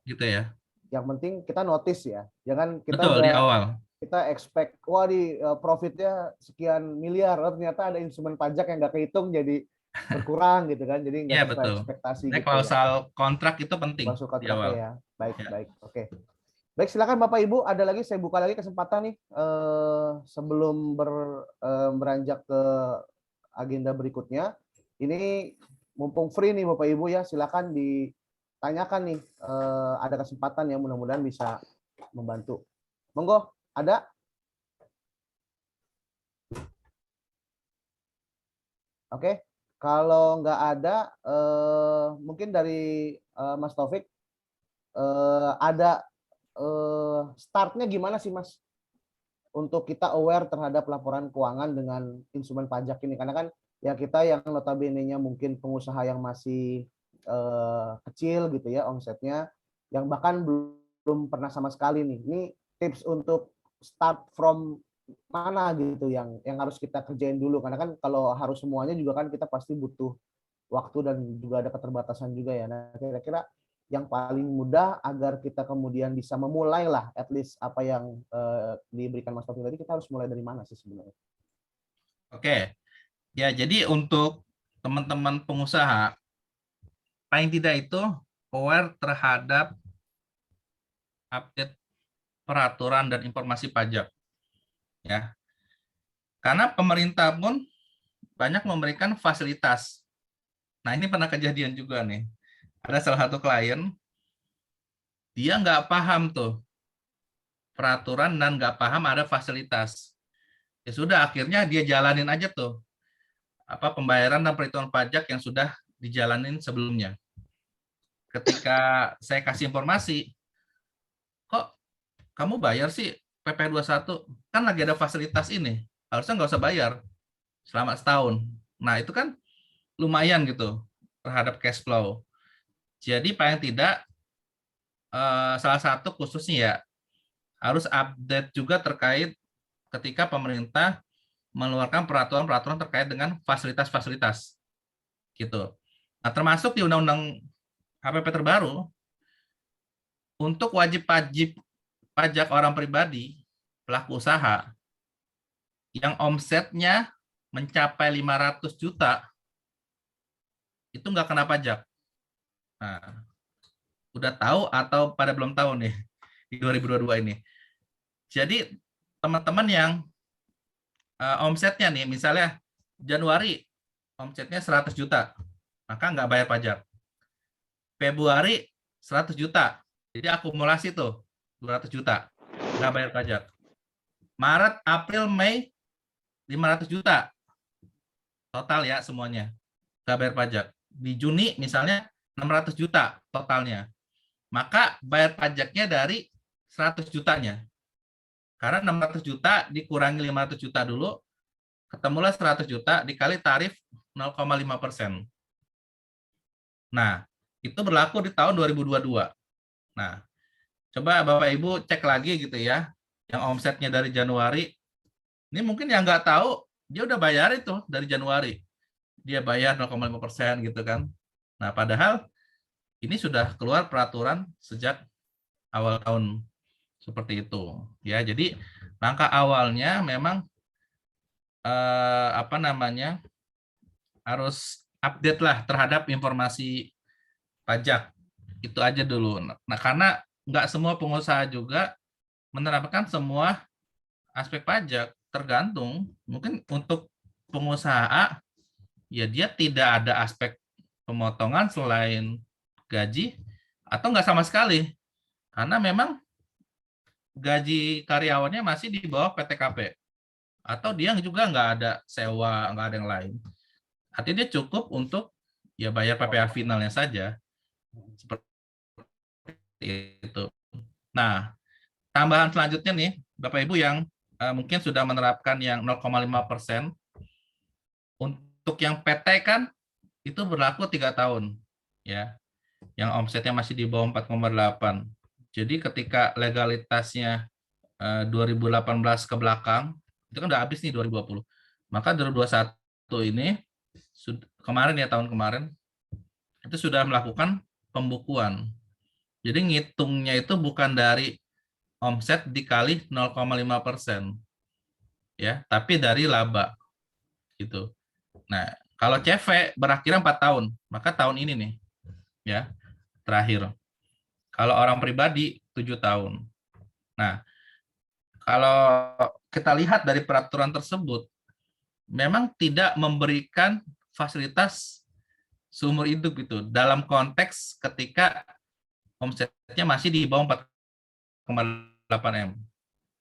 gitu ya.
Yang penting kita notice ya, jangan kita
Betul, di awal.
Kita expect wah di profitnya sekian miliar, ternyata ada instrumen pajak yang nggak kehitung jadi berkurang gitu kan, jadi nggak sesuai ekspektasi.
Nah,
gitu
klausal
ya.
kontrak itu penting
Klausul kontraknya ya, baik. Oke. Baik, silakan Bapak Ibu. Ada lagi, saya buka lagi kesempatan nih sebelum beranjak ke agenda berikutnya. Ini mumpung free nih Bapak Ibu ya, silakan ditanyakan nih. Ada kesempatan yang mudah-mudahan bisa membantu. Monggo, ada? Oke, kalau nggak ada, mungkin dari Mas Taufik ada startnya gimana sih Mas untuk kita aware terhadap laporan keuangan dengan instrumen pajak ini, karena kan ya kita yang notabene-nya mungkin pengusaha yang masih kecil gitu ya omsetnya, yang bahkan belum pernah sama sekali nih. Ini tips untuk start from mana gitu yang harus kita kerjain dulu, karena kan kalau harus semuanya juga kan kita pasti butuh waktu dan juga ada keterbatasan juga ya. Nah, kira-kira yang paling mudah agar kita kemudian bisa memulai lah, at least apa yang diberikan Mas Taufik tadi, kita harus mulai dari mana sih sebenarnya?
Oke, ya jadi untuk teman-teman pengusaha, paling tidak itu aware terhadap update peraturan dan informasi pajak, ya. Karena pemerintah pun banyak memberikan fasilitas. Nah, ini pernah kejadian juga nih. Ada salah satu klien, dia nggak paham tuh peraturan dan nggak paham ada fasilitas. Ya sudah, akhirnya dia jalanin aja tuh apa pembayaran dan perhitungan pajak yang sudah dijalanin sebelumnya. Ketika saya kasih informasi, kok kamu bayar sih PP 21? Kan lagi ada fasilitas ini, harusnya nggak usah bayar selama setahun. Nah, itu kan lumayan gitu terhadap cash flow. Jadi paling tidak salah satu khususnya ya harus update juga terkait ketika pemerintah mengeluarkan peraturan-peraturan terkait dengan fasilitas-fasilitas gitu. Nah, termasuk di Undang-Undang HPP terbaru untuk wajib pajak orang pribadi pelaku usaha yang omsetnya mencapai 500 juta itu nggak kena pajak. Nah, udah tahu atau pada belum tahu nih di 2022 ini. Jadi teman-teman yang omsetnya nih misalnya Januari omsetnya 100 juta, maka nggak bayar pajak. Februari 100 juta, jadi akumulasi tuh 200 juta, nggak bayar pajak. Maret, April, Mei 500 juta total ya semuanya, nggak bayar pajak. Di Juni misalnya 600 juta totalnya, maka bayar pajaknya dari 100 jutanya. Karena 600 juta dikurangi 500 juta dulu, ketemulah 100 juta dikali tarif 0,5%. Nah, itu berlaku di tahun 2022. Nah, coba Bapak Ibu cek lagi gitu ya, yang omsetnya dari Januari, ini mungkin yang nggak tahu, dia udah bayar itu dari Januari. Dia bayar 0,5% gitu kan. Nah, padahal ini sudah keluar peraturan sejak awal tahun seperti itu. Ya, jadi langkah awalnya memang harus update lah terhadap informasi pajak. Itu aja dulu. Nah, karena nggak semua pengusaha juga menerapkan semua aspek pajak, tergantung. Mungkin untuk pengusaha A, ya dia tidak ada aspek pemotongan selain gaji, atau nggak sama sekali. Karena memang gaji karyawannya masih di bawah PTKP. Atau dia juga nggak ada sewa, nggak ada yang lain. Artinya dia cukup untuk ya bayar PPh finalnya saja. Seperti itu. Nah, tambahan selanjutnya nih, Bapak Ibu yang mungkin sudah menerapkan yang 0,5%, untuk yang PT kan itu berlaku 3 tahun, ya, yang omsetnya masih di bawah 4,8. Jadi ketika legalitasnya 2018 ke belakang, itu kan udah habis nih 2020, maka 2021 ini kemarin ya, tahun kemarin itu sudah melakukan pembukuan. Jadi ngitungnya itu bukan dari omset dikali 0,5%, ya, tapi dari laba gitu. Nah, kalau CV berakhir 4 tahun, maka tahun ini nih, ya, terakhir. Kalau orang pribadi 7 tahun. Nah, kalau kita lihat dari peraturan tersebut, memang tidak memberikan fasilitas seumur hidup itu dalam konteks ketika omsetnya masih di bawah 4,8 M.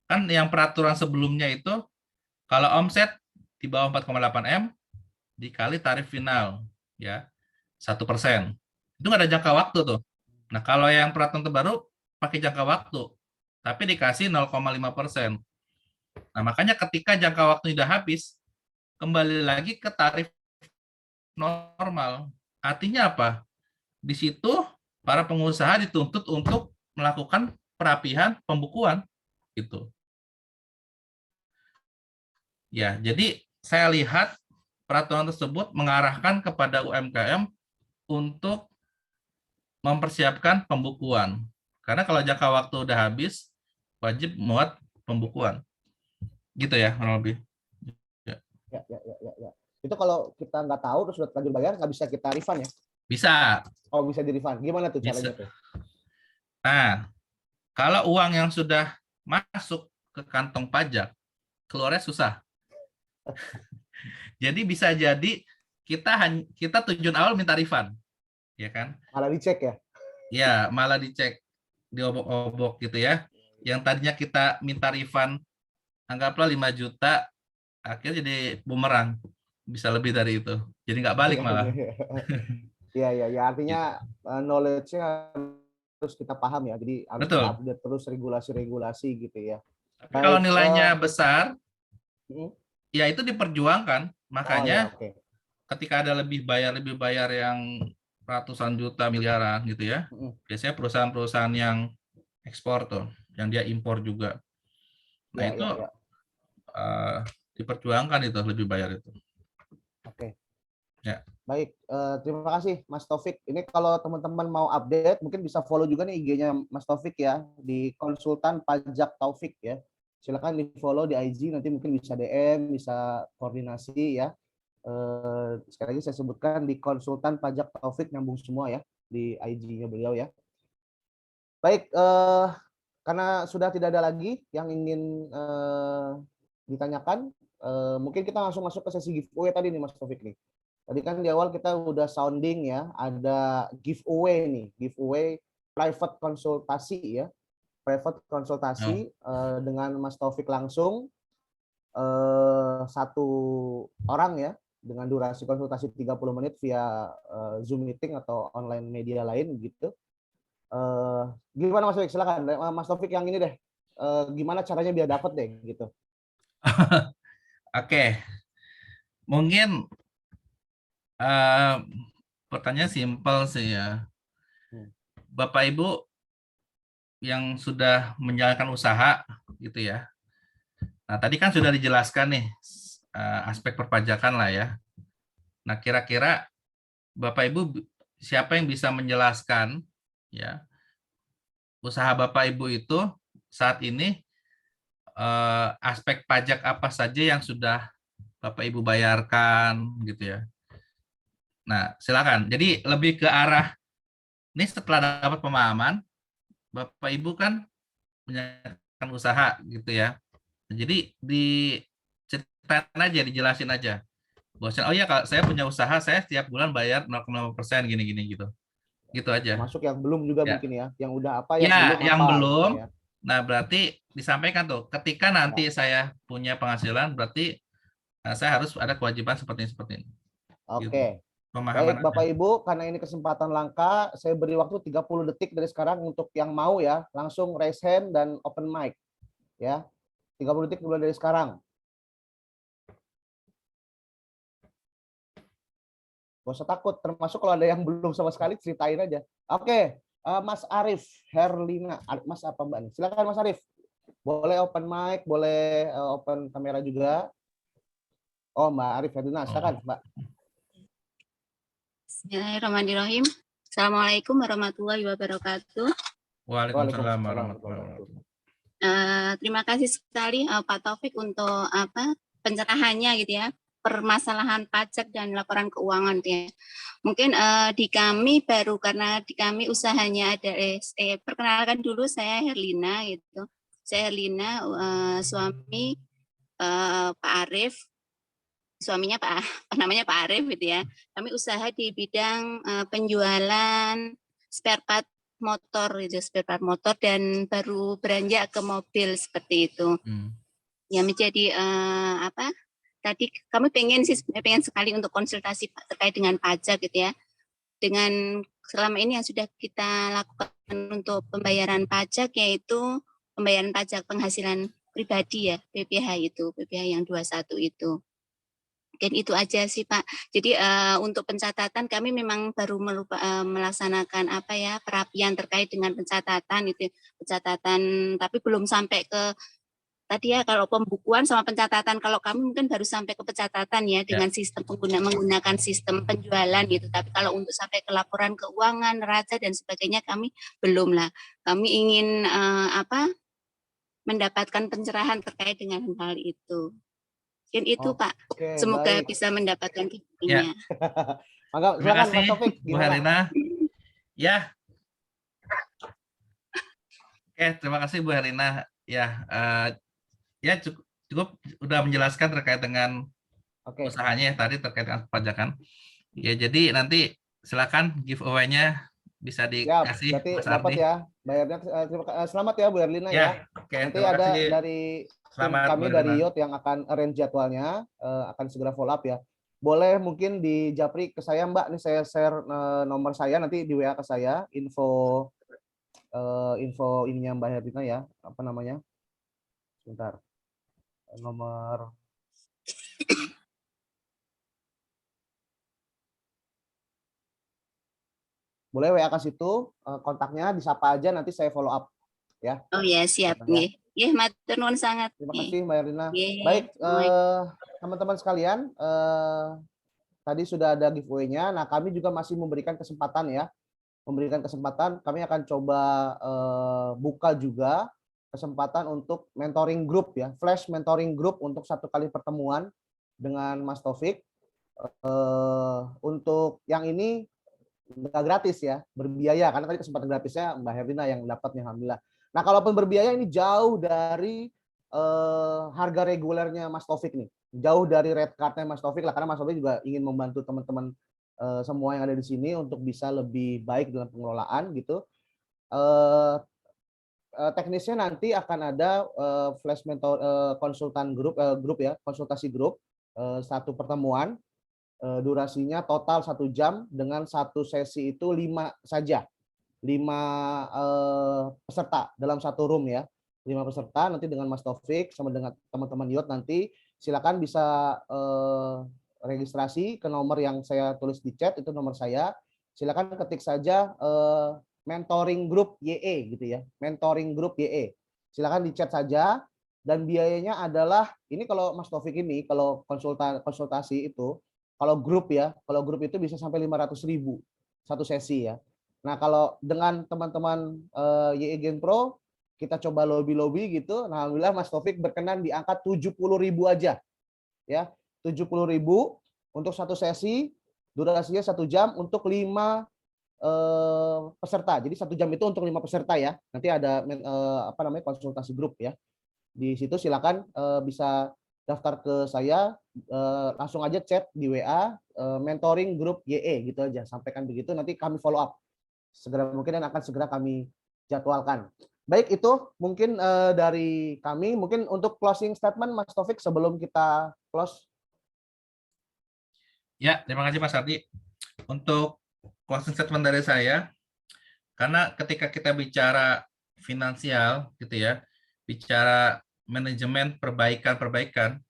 Kan yang peraturan sebelumnya itu kalau omset di bawah 4,8 M dikali tarif final ya 1%. Itu nggak ada jangka waktu tuh. Nah, kalau yang peraturan terbaru pakai jangka waktu, tapi dikasih 0,5%. Nah, makanya ketika jangka waktu sudah habis, kembali lagi ke tarif normal. Artinya apa? Di situ para pengusaha dituntut untuk melakukan perapihan pembukuan gitu. Ya, jadi saya lihat peraturan tersebut mengarahkan kepada UMKM untuk mempersiapkan pembukuan. Karena kalau jangka waktu udah habis, wajib muat pembukuan. Gitu ya, kurang lebih.
Ya. Itu kalau kita nggak tahu terus sudah terlanjur bayar, nggak bisa kita refund ya?
Bisa.
Oh, bisa di refund. Gimana tuh caranya tuh?
Nah, kalau uang yang sudah masuk ke kantong pajak, keluarnya susah. Jadi bisa jadi kita tujuan awal minta refund, ya kan?
Malah dicek ya?
Ya, malah dicek, diobok-obok gitu ya. Yang tadinya kita minta refund, anggaplah 5 juta, akhirnya jadi bumerang. Bisa lebih dari itu. Jadi nggak balik malah.
Iya. Artinya knowledge-nya harus kita paham ya. Jadi harus
Betul.
kita update terus regulasi-regulasi gitu ya.
Tapi kalau nilainya besar,
uh,
ya itu diperjuangkan. Makanya
oke.
ketika ada lebih bayar yang ratusan juta, miliaran gitu ya. Biasanya perusahaan-perusahaan yang ekspor tuh, yang dia impor juga. Nah, itu diperjuangkan itu lebih bayar itu.
Oke.
Ya.
Baik, terima kasih Mas Taufik. Ini kalau teman-teman mau update, mungkin bisa follow juga nih IG-nya Mas Taufik ya, di Konsultan Pajak Taufik ya. Silakan di follow di IG, nanti mungkin bisa DM, bisa koordinasi ya. Sekali lagi saya sebutkan di Konsultan Pajak Taufik, nyambung semua ya di IG-nya beliau ya. Baik, karena sudah tidak ada lagi yang ingin ditanyakan, mungkin kita langsung masuk ke sesi giveaway tadi nih Mas Taufik nih. Tadi kan di awal kita udah sounding ya, ada giveaway nih, giveaway private konsultasi ya, private konsultasi dengan Mas Taufik langsung, satu orang ya, dengan durasi konsultasi 30 menit via Zoom meeting atau online media lain gitu. Gimana Mas Taufik? Silakan Mas Taufik yang ini deh, gimana caranya biar dapat deh gitu.
Oke, mungkin pertanyaan simpel sih ya. Bapak Ibu yang sudah menjalankan usaha gitu ya. Nah, tadi kan sudah dijelaskan nih aspek perpajakan lah ya. Nah, kira-kira Bapak Ibu siapa yang bisa menjelaskan ya usaha Bapak Ibu itu saat ini aspek pajak apa saja yang sudah Bapak Ibu bayarkan gitu ya. Nah, silakan. Jadi lebih ke arah ini setelah dapat pemahaman, Bapak Ibu kan menjalankan usaha gitu ya. Jadi diceritain aja, dijelasin aja. Bahwasanya, oh ya kalau saya punya usaha, saya setiap bulan bayar 0,5% gini-gini gitu. Gitu aja.
Termasuk yang belum juga
ya.
mungkin ya, yang udah apa, yang
ya,
belum
yang
apa.
belum.
Gitu ya.
Nah, berarti disampaikan tuh, ketika nanti saya punya penghasilan, berarti saya harus ada kewajiban seperti ini.
Oke.
Gitu.
Baik Bapak Ibu, karena ini kesempatan langka, saya beri waktu 30 detik dari sekarang untuk yang mau ya, langsung raise hand dan open mic. Ya. 30 detik mulai dari sekarang. Gak usah takut, termasuk kalau ada yang belum sama sekali, ceritain aja. Oke, Mas Arif Herlina. Mas apa Mbak nih? Silakan Mas Arif. Boleh open mic, boleh open kamera juga. Oh, Mbak Arif Herlina, silakan Mbak.
Bismillahirrahmanirrahim. Assalamualaikum warahmatullahi wabarakatuh.
Waalaikumsalam warahmatullahi wabarakatuh.
Terima kasih sekali Pak Taufik untuk pencerahannya gitu ya, permasalahan pajak dan laporan keuangan gitu ya. Mungkin di kami karena di kami usahanya ada perkenalkan dulu, saya Herlina gitu. saya Herlina, suami Pak Arif, suaminya namanya Pak Arif gitu ya. Kami usaha di bidang penjualan spare part motor gitu, spare part motor, dan baru beranjak ke mobil seperti itu. Ya menjadi apa? Tadi kami pengen sekali untuk konsultasi terkait dengan pajak gitu ya. Dengan selama ini yang sudah kita lakukan untuk pembayaran pajak, yaitu pembayaran pajak penghasilan pribadi ya, PPH yang 21 itu. Mungkin itu aja sih Pak. Jadi untuk pencatatan kami memang baru melaksanakan apa ya, perapian terkait dengan pencatatan itu, tapi belum sampai ke tadi ya, kalau pembukuan sama pencatatan, kalau kami mungkin baru sampai ke pencatatan ya, dengan sistem menggunakan sistem penjualan gitu. Tapi kalau untuk sampai ke laporan keuangan, neraca dan sebagainya kami belum lah. Kami ingin mendapatkan pencerahan terkait dengan hal itu. Dan itu Pak, semoga
baik.
bisa mendapatkan kepentingannya.
Maka
Terima
silakan
kasih
Mas Taufik,
Bu
gimana?
Herlina. Ya. Oke, terima kasih Bu Herlina. Ya, ya cukup udah menjelaskan terkait dengan usahanya tadi terkait dengan pajakan. Ya, jadi nanti silakan giveaway-nya bisa dikasih
berarti
Mas
dapat
Ardi.
ya bayarnya. Selamat ya Bu Herlina ya.
Oke,
Nanti
terima
ada
kasih.
dari tim
Selamat,
kami
Bu
dari
Herlina.
YOT yang akan arrange jadwalnya, akan segera follow up ya. Boleh mungkin di japri ke saya Mbak, nih saya share nomor saya, nanti di WA ke saya info ininya Mbak Herlina ya, apa namanya? Sebentar. Nomor boleh WA ke situ, kontaknya disapa aja, nanti saya follow up ya.
Oh ya, siap nggih. Nggih, matur nuwun sangat.
Terima kasih Mbak Herlina.
Nggih.
Baik, teman-teman sekalian, tadi sudah ada giveaway-nya. Nah, kami juga masih memberikan kesempatan ya. Kami akan coba buka juga kesempatan untuk mentoring group ya, flash mentoring group untuk 1 kali pertemuan dengan Mas Taufik. Untuk yang ini nggak gratis ya, berbiaya, karena tadi kesempatan gratisnya Mbak Herlina yang dapatnya, alhamdulillah. Nah, kalaupun berbiaya ini jauh dari harga regulernya Mas Taufik nih, jauh dari red card-nya Mas Taufik lah, karena Mas Taufik juga ingin membantu teman-teman semua yang ada di sini untuk bisa lebih baik dalam pengelolaan gitu. Teknisnya nanti akan ada flash mentor konsultan grup ya, konsultasi grup, 1 pertemuan, durasinya total 1 jam dengan 1 sesi itu 5 saja, 5 peserta dalam 1 room ya, 5 peserta nanti dengan Mas Taufik sama dengan teman-teman YOT. Nanti silakan bisa registrasi ke nomor yang saya tulis di chat, itu nomor saya. Silakan ketik saja mentoring group YE gitu ya, mentoring group YE. Silakan di chat saja, dan biayanya adalah ini kalau Mas Taufik ini kalau konsultasi itu, kalau grup ya, kalau grup itu bisa sampai 500.000 1 sesi ya. Nah, kalau dengan teman-teman YE Gen Pro kita coba lobby gitu, nah alhamdulillah Mas Taufik berkenan di angka 70.000 aja. Ya, 70.000 untuk 1 sesi, durasinya 1 jam untuk 5 peserta. Jadi 1 jam itu untuk 5 peserta ya. Nanti ada apa namanya, konsultasi grup ya. Di situ silakan bisa daftar ke saya, langsung aja chat di WA mentoring grup YE gitu aja, sampaikan begitu, nanti kami follow up segera mungkin dan akan segera kami jadwalkan. Baik, itu mungkin dari kami. Mungkin untuk closing statement Mas Taufik sebelum kita close.
Ya, terima kasih Mas Ardi. Untuk closing statement dari saya, karena ketika kita bicara finansial gitu ya, bicara manajemen perbaikan,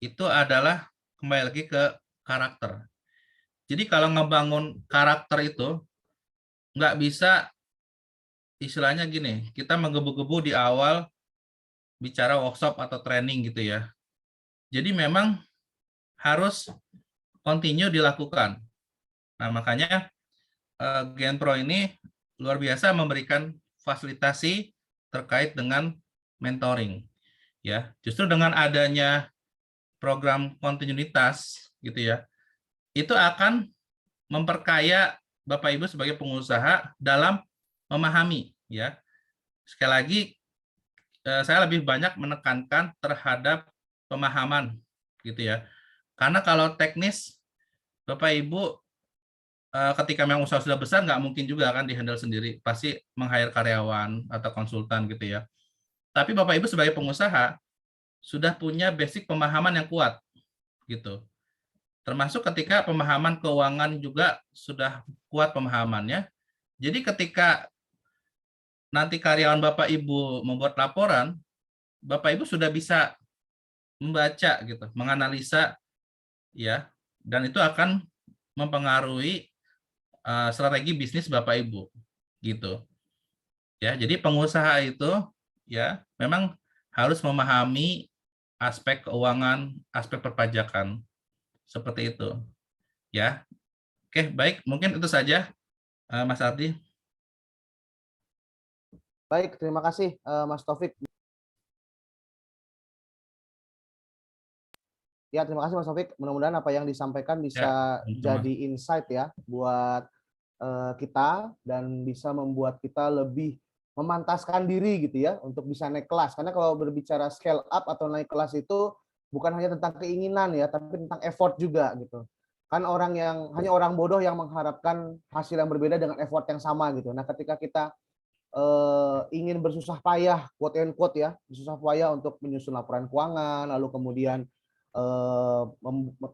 itu adalah kembali lagi ke karakter. Jadi kalau ngebangun karakter itu nggak bisa istilahnya gini, kita menggebu-gebu di awal bicara workshop atau training gitu ya. Jadi memang harus continue dilakukan. Nah, makanya Gen Pro ini luar biasa memberikan fasilitasi terkait dengan mentoring. Ya, justru dengan adanya program kontinuitas gitu ya, itu akan memperkaya Bapak Ibu sebagai pengusaha dalam memahami ya. Sekali lagi saya lebih banyak menekankan terhadap pemahaman gitu ya. Karena kalau teknis, Bapak Ibu ketika memang usaha sudah besar nggak mungkin juga kan dihandle sendiri, pasti meng-hire karyawan atau konsultan gitu ya. Tapi Bapak Ibu sebagai pengusaha sudah punya basic pemahaman yang kuat gitu. Termasuk ketika pemahaman keuangan juga sudah kuat pemahamannya. Jadi ketika nanti karyawan Bapak Ibu membuat laporan, Bapak Ibu sudah bisa membaca gitu, menganalisa ya, dan itu akan mempengaruhi strategi bisnis Bapak Ibu gitu. Ya, jadi pengusaha itu ya memang harus memahami aspek keuangan, aspek perpajakan. Seperti itu. Ya. Oke, baik, mungkin itu saja Mas Ardi.
Baik, terima kasih Mas Taufik. Ya, terima kasih Mas Taufik. Mudah-mudahan apa yang disampaikan bisa jadi insight ya buat kita dan bisa membuat kita lebih memantaskan diri gitu ya untuk bisa naik kelas. Karena kalau berbicara scale up atau naik kelas itu bukan hanya tentang keinginan ya, tapi tentang effort juga gitu. Kan hanya orang bodoh yang mengharapkan hasil yang berbeda dengan effort yang sama gitu. Nah, ketika kita ingin bersusah payah, quote and quote ya, bersusah payah untuk menyusun laporan keuangan, lalu kemudian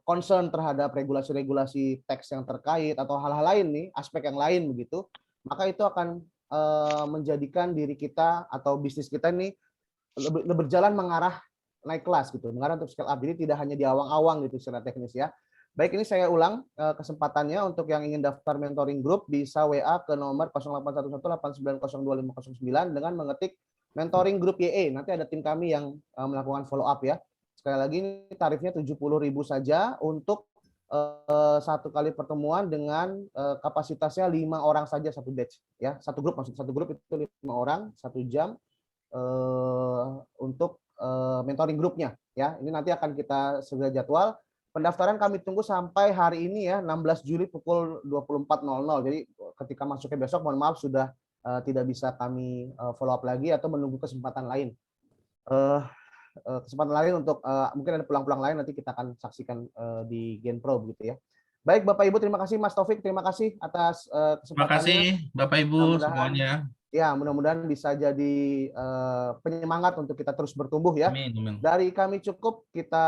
concern terhadap regulasi-regulasi teks yang terkait atau hal-hal lain nih, aspek yang lain begitu, maka itu akan menjadikan diri kita atau bisnis kita nih berjalan mengarah naik kelas gitu, mengarah untuk scale up. Jadi tidak hanya di awang-awang gitu secara teknis ya. Baik, ini saya ulang kesempatannya untuk yang ingin daftar mentoring group bisa WA ke nomor 081189025509 dengan mengetik mentoring group YE. Nanti ada tim kami yang melakukan follow up ya. Sekali lagi ini tarifnya 70.000 saja untuk satu kali pertemuan dengan kapasitasnya 5 orang saja satu batch ya. Satu grup, maksud satu grup itu 5 orang 1 jam untuk mentoring grupnya ya. Ini nanti akan kita segera jadwal. Pendaftaran kami tunggu sampai hari ini ya, 16 Juli pukul 24.00. Jadi ketika masuknya besok mohon maaf sudah tidak bisa kami follow up lagi atau menunggu kesempatan lain. Kesempatan lain untuk mungkin ada peluang-peluang lain nanti kita akan saksikan di Genpro begitu ya. Baik Bapak Ibu, terima kasih Mas Taufik, terima kasih atas kesempatannya.
Terima kasih Bapak Ibu semuanya.
Ya, mudah-mudahan bisa jadi penyemangat untuk kita terus bertumbuh ya.
Amin, amin.
Dari kami cukup, kita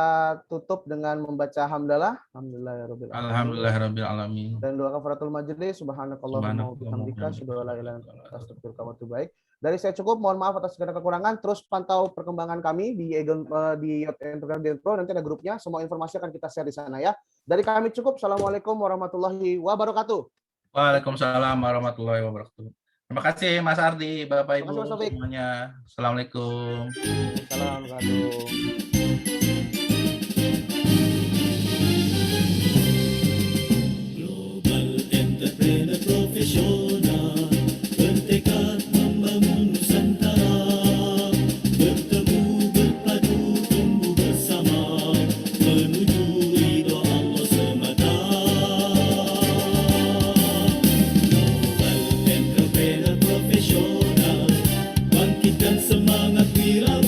tutup dengan membaca hamdalah.
Alhamdulillahirabbil alamin.
Dan doa kafaratul majelis, subhanakallahumma wa bihamdika, asyhadu an la ilaha illa anta, astaghfiruka wa atubu ilaik. Dari saya cukup, mohon maaf atas segala kekurangan. Terus pantau perkembangan kami di Instagram Genpro, nanti ada grupnya. Semua informasi akan kita share di sana ya. Dari kami cukup. Assalamualaikum warahmatullahi wabarakatuh.
Waalaikumsalam warahmatullahi wabarakatuh. Terima kasih Mas Ardi, Bapak Ibu semuanya. Assalamualaikum.
Assalamualaikum.
Global Entrepreneur Profesional bertekad membangun Nusantara, bertemu berpadu tumbuh bersama menuju ridho Allah semata. Global Entrepreneur Profesional bangkitkan semangat wira